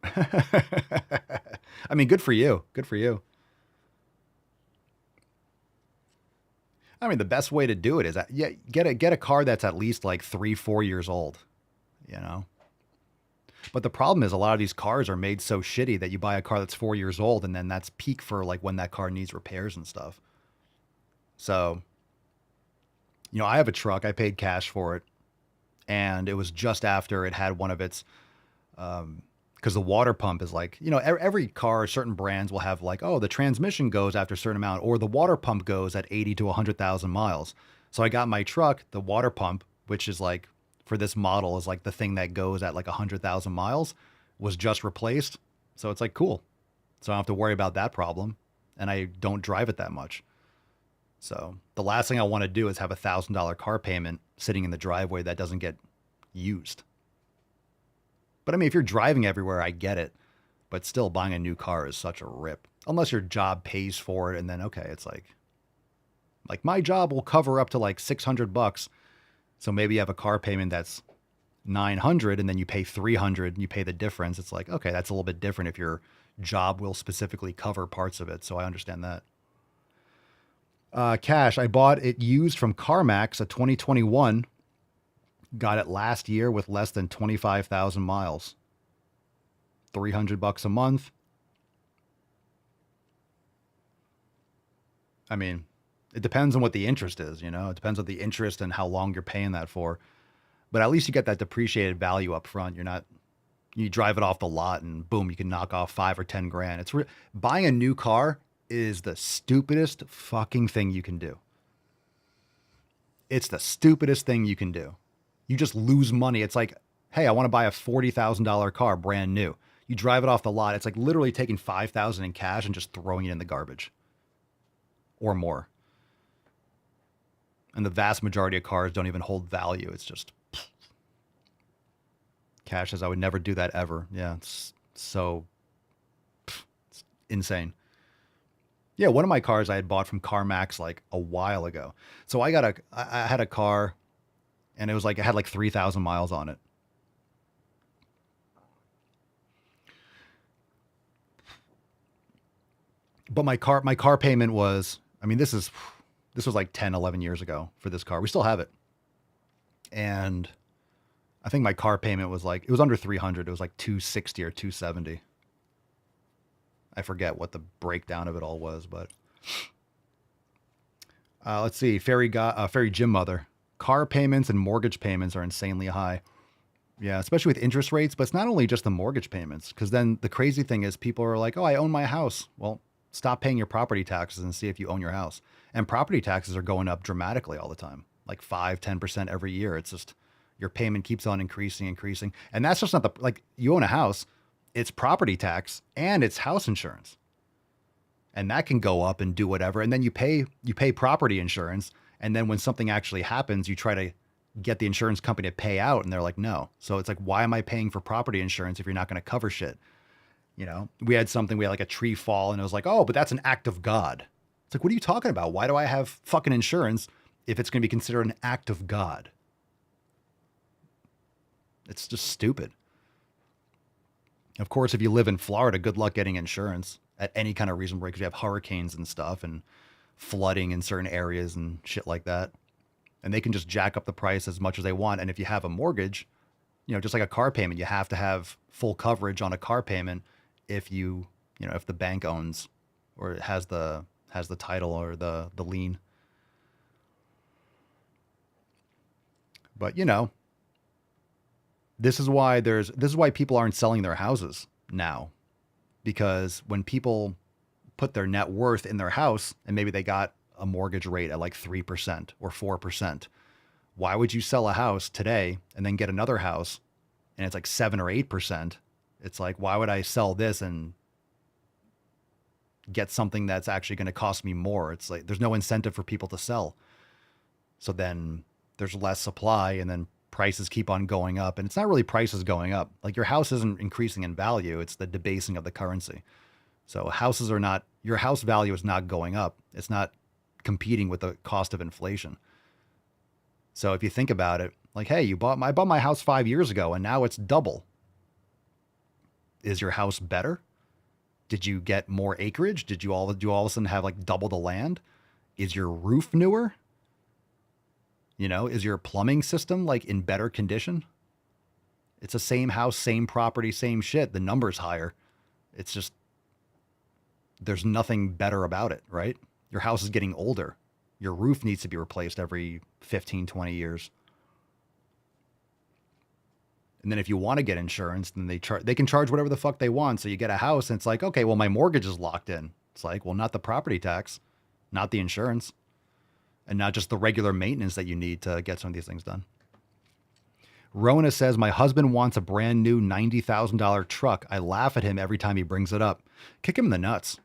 I mean, good for you. Good for you. I mean, the best way to do it is get a car that's at least like 3-4 years old, you know? But the problem is a lot of these cars are made so shitty that you buy a car that's 4 years old and then that's peak for like when that car needs repairs and stuff. So, you know, I have a truck. I paid cash for it. And it was just after it had one of its, because the water pump is like, you know, every car, certain brands will have like, oh, the transmission goes after a certain amount, or the water pump goes at 80 to 100,000 miles. So I got my truck, the water pump, which is like, for this model is like the thing that goes at like 100,000 miles, was just replaced. So it's like, cool. So I don't have to worry about that problem. And I don't drive it that much. So the last thing I want to do is have $1,000 car payment sitting in the driveway that doesn't get used. But I mean, if you're driving everywhere, I get it. But still, buying a new car is such a rip. Unless your job pays for it, and then, okay, it's like, Like my job will cover up to like $600. So maybe you have a car payment that's 900 and then you pay 300 and you pay the difference. It's like, okay, that's a little bit different if your job will specifically cover parts of it. So I understand that. Cash, I bought it used from CarMax, a 2021. Got it last year with less than 25,000 miles. $300 a month. I mean, it depends on what the interest is, you know? It depends on the interest and how long you're paying that for. But at least you get that depreciated value up front. You drive it off the lot and boom, you can knock off 5 or 10 grand. Buying a new car is the stupidest fucking thing you can do. It's the stupidest thing you can do. You just lose money. It's like, hey, I want to buy a $40,000 car brand new. You drive it off the lot. It's like literally taking $5,000 in cash and just throwing it in the garbage or more. And the vast majority of cars don't even hold value. It's just Cash says I would never do that ever. Yeah, it's so it's insane. Yeah, one of my cars I had bought from CarMax like a while ago. So I had a car and it was like, it had like 3,000 miles on it. But my car payment was, I mean, this was like 10, 11 years ago for this car. We still have it. And I think my car payment was like, it was under 300. It was like 260 or 270. I forget what the breakdown of it all was, but let's see. Fairy Gym Mother. Car payments and mortgage payments are insanely high. Yeah, especially with interest rates, but it's not only just the mortgage payments, because then the crazy thing is people are like, oh, I own my house. Well, stop paying your property taxes and see if you own your house. And property taxes are going up dramatically all the time, like 5-10% every year. It's just your payment keeps on increasing. And that's just not like you own a house, it's property tax and it's house insurance. And that can go up and do whatever. And then you pay property insurance. And then when something actually happens, you try to get the insurance company to pay out and they're like, no. So it's like, why am I paying for property insurance if you're not going to cover shit? You know, we had like a tree fall and it was like, oh, but that's an act of God. It's like, what are you talking about? Why do I have fucking insurance if it's going to be considered an act of God? It's just stupid. Of course, if you live in Florida, good luck getting insurance at any kind of reasonable rate because you have hurricanes and stuff and flooding in certain areas and shit like that. And they can just jack up the price as much as they want. And if you have a mortgage, you know, just like a car payment, you have to have full coverage on a car payment if if the bank owns or has the title or the lien. But this is why people aren't selling their houses now, because when people put their net worth in their house and maybe they got a mortgage rate at like 3% or 4%, why would you sell a house today and then get another house and it's like 7 or 8%? It's like, why would I sell this and get something that's actually going to cost me more? It's like, there's no incentive for people to sell. So then there's less supply and then prices keep on going up. And it's not really prices going up. Like your house isn't increasing in value. It's the debasing of the currency. So your house value is not going up. It's not competing with the cost of inflation. So if you think about it, like, hey, I bought my house 5 years ago and now it's double. Is your house better? Did you get more acreage? Did you all of a sudden have like double the land? Is your roof newer? Is your plumbing system like in better condition? It's the same house, same property, same shit. The number's higher. It's just, there's nothing better about it, right? Your house is getting older. Your roof needs to be replaced every 15, 20 years. And then if you want to get insurance, then they can charge whatever the fuck they want. So you get a house and it's like, okay, well, my mortgage is locked in. It's like, well, not the property tax, not the insurance, and not just the regular maintenance that you need to get some of these things done. Rona says, my husband wants a brand new $90,000 truck. I laugh at him every time he brings it up. Kick him in the nuts.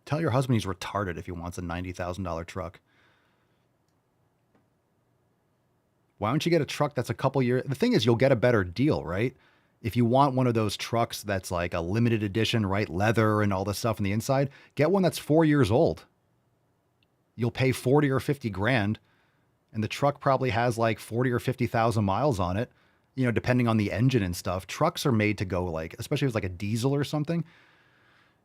Tell your husband he's retarded if he wants a $90,000 truck. Why don't you get a truck that's a couple years? The thing is, you'll get a better deal, right? If you want one of those trucks that's like a limited edition, right? Leather and all the stuff on the inside, get one that's 4 years old. You'll pay 40 or 50 grand, and the truck probably has like 40 or 50,000 miles on it, you know, depending on the engine and stuff. Trucks are made to go like, especially if it's like a diesel or something,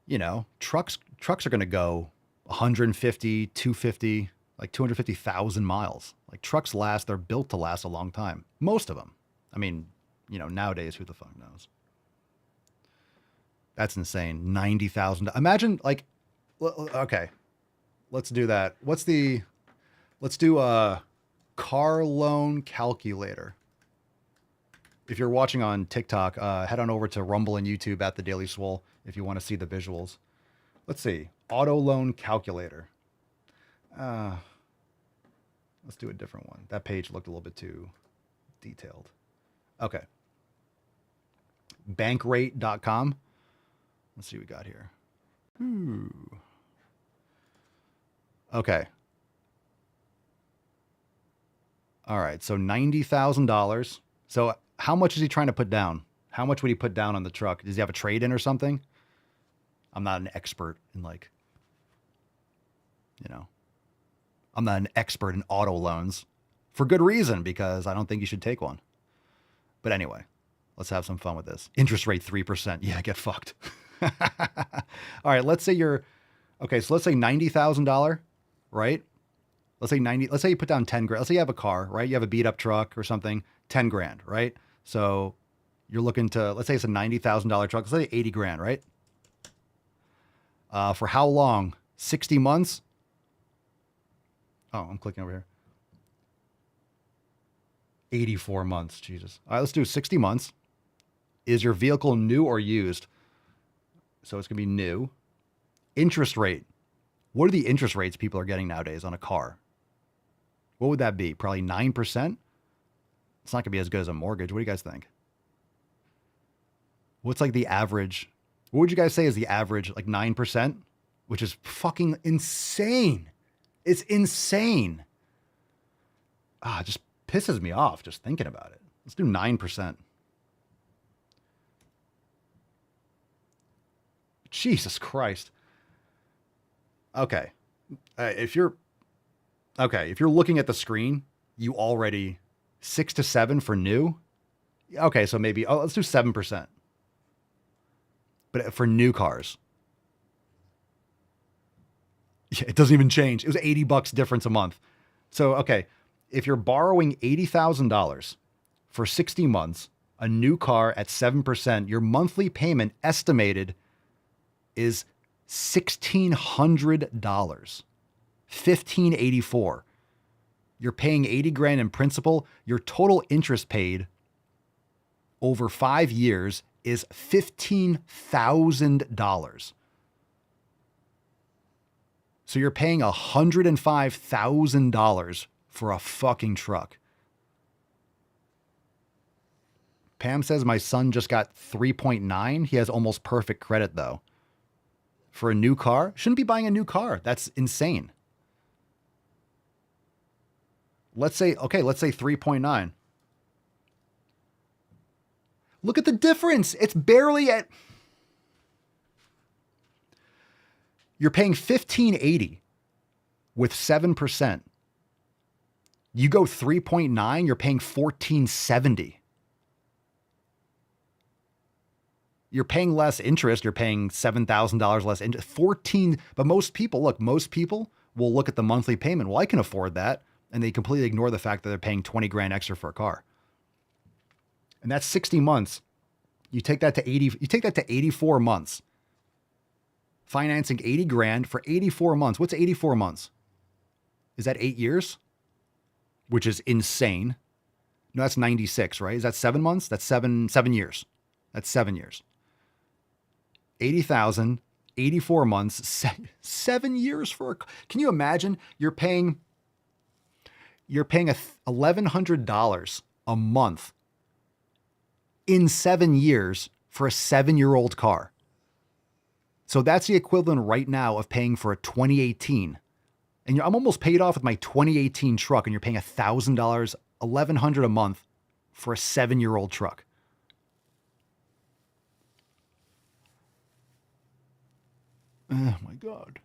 you know, trucks are going to go 150, 250, like 250,000 miles. Like trucks last, they're built to last a long time. Most of them. I mean, you know, nowadays, who the fuck knows? That's insane. 90,000. Imagine like, okay, let's do that. Let's do a car loan calculator. If you're watching on TikTok, head on over to Rumble and YouTube at The Daily Swole if you want to see the visuals. Let's see. Auto loan calculator. Let's do a different one. That page looked a little bit too detailed. Okay. Bankrate.com. Let's see what we got here. Ooh. Okay. All right. So $90,000. So how much is he trying to put down? How much would he put down on the truck? Does he have a trade-in or something? I'm not an expert in like, you know, I'm not an expert in auto loans for good reason, because I don't think you should take one. But anyway, let's have some fun with this. Interest rate 3%. Yeah, get fucked. All right, let's say you're okay. So let's say $90,000, right? Let's say you put down 10 grand. Let's say you have a car, right? You have a beat up truck or something, 10 grand, right? So you're looking to, let's say it's a $90,000 truck. Let's say 80 grand, right? For how long? 60 months? Oh, I'm clicking over here. 84 months, Jesus. All right, let's do 60 months. Is your vehicle new or used? So it's going to be new. Interest rate. What are the interest rates people are getting nowadays on a car? What would that be? Probably 9%? It's not going to be as good as a mortgage. What do you guys think? What's like the average? What would you guys say is the average? Like 9%? Which is fucking insane. It's insane. It just pisses me off just thinking about it. Let's do 9%. Jesus Christ. Okay. If you're looking at the screen, you already 6 to 7 for new. Okay, so maybe let's do 7%. But for new cars, yeah, it doesn't even change. It was $80 difference a month. So okay, if you're borrowing $80,000 for 60 months, a new car at 7%, your monthly payment estimated is $1,600, $1,584. You're paying 80 grand in principal. Your total interest paid over 5 years is $15,000. So you're paying $105,000 for a fucking truck. Pam says my son just got 3.9. He has almost perfect credit though. For a new car? Shouldn't be buying a new car. That's insane. Let's say 3.9. Look at the difference. It's barely at. You're paying $1,580 with 7%. You go 3.9, you're paying $1,470. You're paying less interest. You're paying $7,000 less interest. 14. But most people will look at the monthly payment. Well, I can afford that. And they completely ignore the fact that they're paying 20 grand extra for a car. And that's 60 months. You take that to 80, you take that to 84 months. Financing 80 grand for 84 months. What's 84 months? Is that 8 years? Which is insane. No, that's 96, right? Is that 7 months? That's 7 years. That's 7 years. 80,000, 84 months, 7 years for a car. Can you imagine? You're paying $1,100 a month in 7 years for a 7-year-old car. So that's the equivalent right now of paying for a 2018. And I'm almost paid off with my 2018 truck, and you're paying $1,000, $1,100 a month for a 7-year-old truck. Oh my God.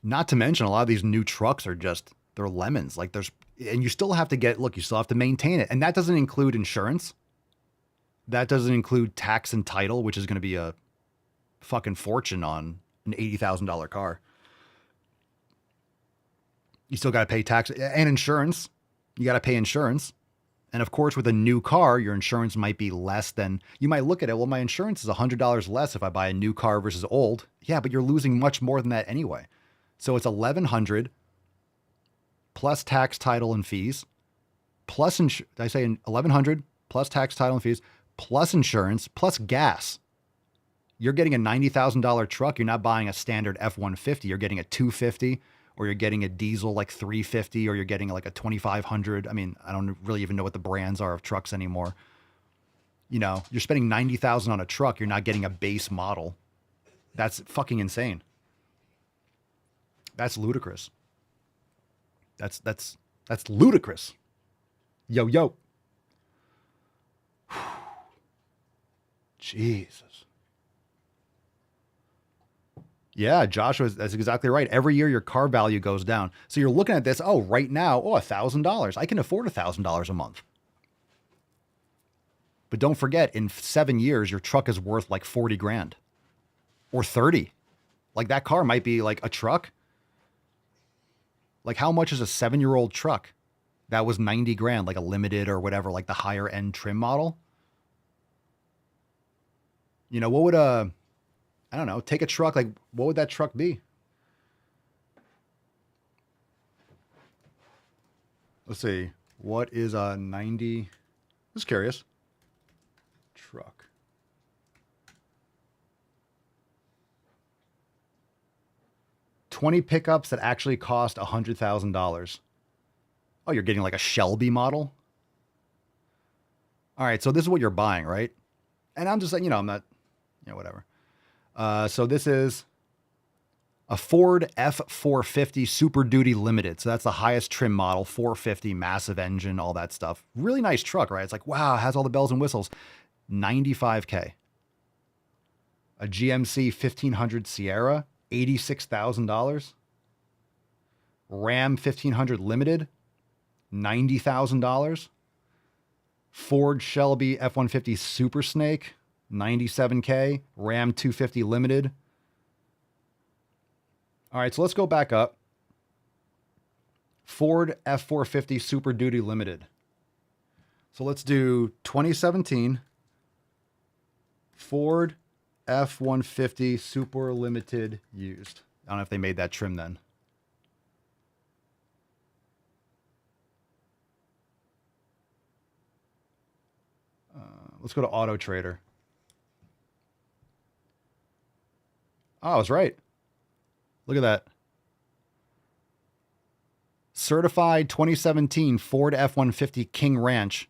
Not to mention a lot of these new trucks are just, they're lemons. Like and you still have to you still have to maintain it. And that doesn't include insurance. That doesn't include tax and title, which is going to be a fucking fortune on an $80,000 car. You still got to pay tax and insurance. You got to pay insurance. And of course, with a new car, your insurance might be less than, you might look at it, well, my insurance is $100 less if I buy a new car versus old. Yeah, but you're losing much more than that anyway. So it's $1,100 plus tax, title, and fees, plus, did I say $1,100 plus tax, title, and fees, plus insurance, plus gas. You're getting a $90,000 truck. You're not buying a standard F-150. You're getting a 250, or you're getting a diesel like 350, or you're getting like a 2500. I mean, I don't really even know what the brands are of trucks anymore. You know, you're spending $90,000 on a truck. You're not getting a base model. That's fucking insane. That's ludicrous. That's ludicrous. Yo. Jesus. Yeah, Joshua, that's exactly right. Every year your car value goes down. So you're looking at this, right now, $1,000. I can afford $1,000 a month. But don't forget, in 7 years, your truck is worth like 40 grand or 30. Like that car might be like a truck. Like how much is a 7-year-old truck? That was 90 grand, like a limited or whatever, like the higher end trim model. You know, what would I don't know, take a truck, like what would that truck be? Let's see. What is a 90? Just curious. Truck. $20 pickups that actually cost $100,000. Oh, you're getting like a Shelby model? All right, so this is what you're buying, right? And I'm just like, I'm not, whatever. So this is a Ford F450 Super Duty Limited. So that's the highest trim model, 450, massive engine, all that stuff. Really nice truck, right? It's like, wow, it has all the bells and whistles. $95K. A GMC 1500 Sierra, $86,000. Ram 1500 Limited, $90,000. Ford Shelby F-150 Super Snake, $97K. Ram 250 Limited. All right, so let's go back up. Ford F450 Super Duty Limited. So let's do 2017 Ford F-150 Super Limited used. I don't know if they made that trim then. Let's go to Auto Trader. Oh, I was right. Look at that. Certified 2017 Ford F-150 King Ranch.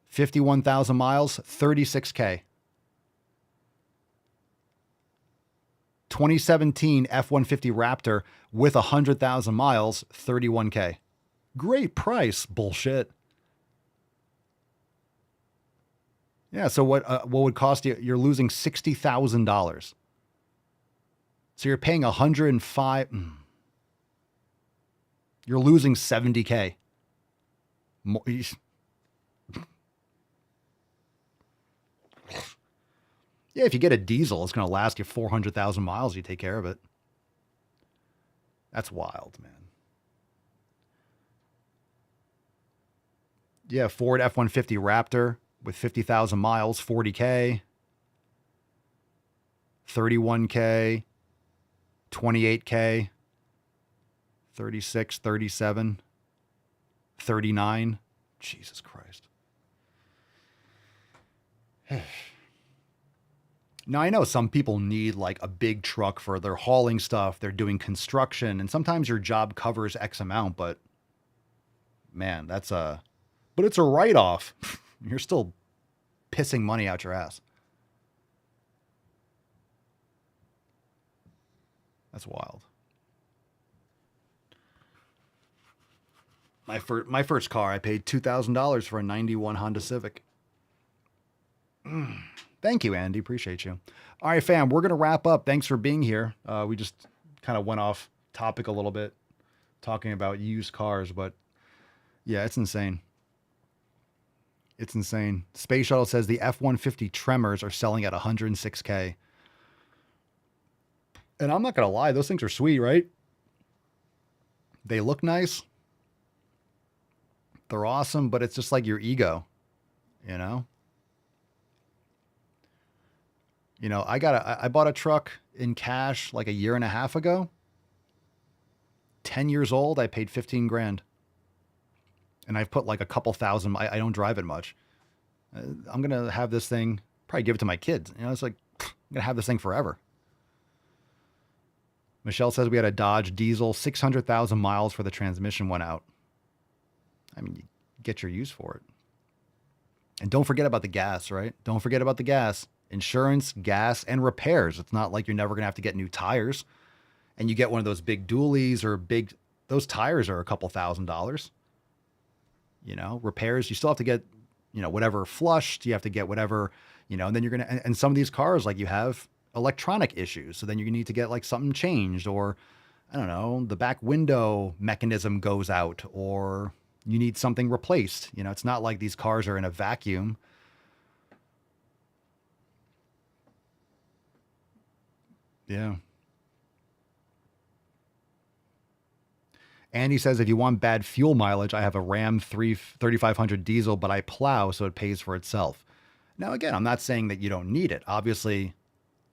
51,000 miles, $36K. 2017 F-150 Raptor with 100,000 miles, $31K. Great price. Bullshit. Yeah, so what would cost you? You're losing $60,000. So you're paying 105. You're losing 70K. Yeah, if you get a diesel, it's going to last you 400,000 miles. You take care of it. That's wild, man. Yeah, Ford F-150 Raptor with 50,000 miles, $40K. 31K. 28K. 36, 37. 39. Jesus Christ. Now, I know some people need like a big truck for their hauling stuff. They're doing construction, and sometimes your job covers X amount, but man, but it's a write-off. You're still pissing money out your ass. That's wild. My first car, I paid $2,000 for a 91 Honda Civic. Thank you, Andy. Appreciate you. All right, fam, we're going to wrap up. Thanks for being here. We just kind of went off topic a little bit, talking about used cars, but yeah, it's insane. It's insane. Space Shuttle says the F-150 Tremors are selling at $106K. And I'm not going to lie, those things are sweet, right? They look nice. They're awesome, but it's just like your ego, you know? You know, I bought a truck in cash like a year and a half ago. 10 years old, I paid 15 grand. And I've put like a couple thousand, I don't drive it much. I'm going to have this thing, probably give it to my kids. You know, it's like, I'm going to have this thing forever. Michelle says we had a Dodge diesel, 600,000 miles for the transmission went out. I mean, you get your use for it. And don't forget about the gas, right? Don't forget about the gas. Insurance, gas, and repairs. It's not like you're never going to have to get new tires. And you get one of those big dualies or those tires are a couple $1,000s. You know, repairs, you still have to get, you know, whatever flushed. You have to get whatever, you know, and then you're going to, and some of these cars, like you have electronic issues. So then you need to get like something changed, or I don't know, the back window mechanism goes out, or you need something replaced. You know, it's not like these cars are in a vacuum. Yeah. Andy says, if you want bad fuel mileage, I have a Ram 3500 diesel, but I plow, so it pays for itself. Now, again, I'm not saying that you don't need it. Obviously,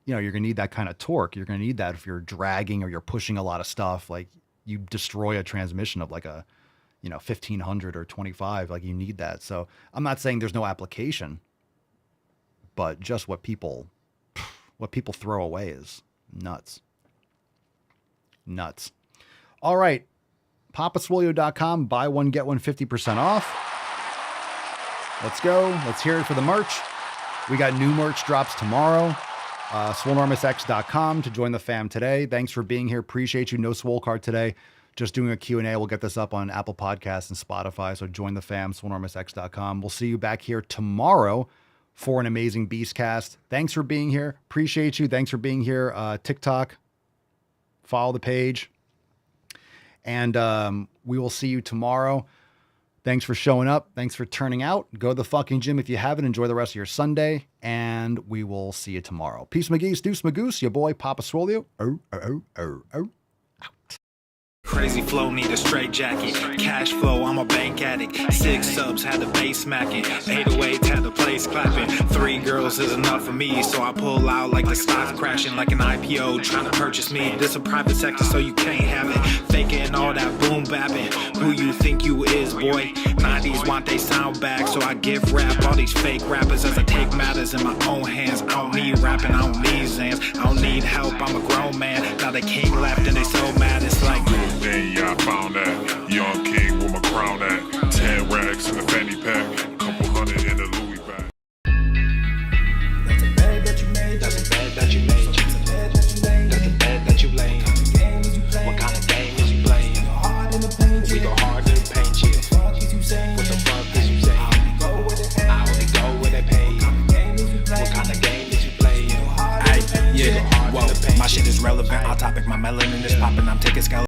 you know, you're going to need that kind of torque. You're going to need that if you're dragging or you're pushing a lot of stuff. Like, you destroy a transmission of like a, you know, 1500 or 25. Like, you need that. So I'm not saying there's no application, but just what people throw away is nuts. Nuts. All right. PapaSwolio.com. Buy one, get one 50% off. Let's go. Let's hear it for the merch. We got new merch drops tomorrow. SwoleNormousX.com to join the fam today. Thanks for being here. Appreciate you. No Swole card today. Just doing a Q&A. We'll get this up on Apple Podcasts and Spotify. So join the fam. SwoleNormousX.com. We'll see you back here tomorrow for an amazing Beastcast. Thanks for being here. Appreciate you. Thanks for being here. TikTok. Follow the page. And we will see you tomorrow. Thanks for showing up. Thanks for turning out. Go to the fucking gym if you haven't. Enjoy the rest of your Sunday. And we will see you tomorrow. Peace, McGee's, Deuce, Magoose, your boy, Papa Swolio. Crazy flow, need a straight jacket. Cash flow, I'm a bank addict. 6 subs, had the bass smacking. 808s, had the place clapping. 3 girls is enough for me, so I pull out like the stock crashing. Like an IPO, trying to purchase me. This a private sector, so you can't have it. Faking all that boom bapping. Who you think you is, boy? 90s want they sound back, so I give rap all these fake rappers as I take matters in my own hands. I don't need rapping, I don't need Zans. I don't need help, I'm a grown man. Now they king left and they so mad, it's like then yeah, I found that young king with my crown at 10 racks in the fanny pack, couple hundred in the Louis bag. That's a bed that you made. That's a bed that you made. That's a bed that you laid. What kind of game is you playing? We go hard in the paint, yeah. What the fuck is you saying? I only go where they pay. What kind of game is you playing? Yeah, whoa, my shit is relevant. Our topic, my melanin is popping. I'm taking skeleton.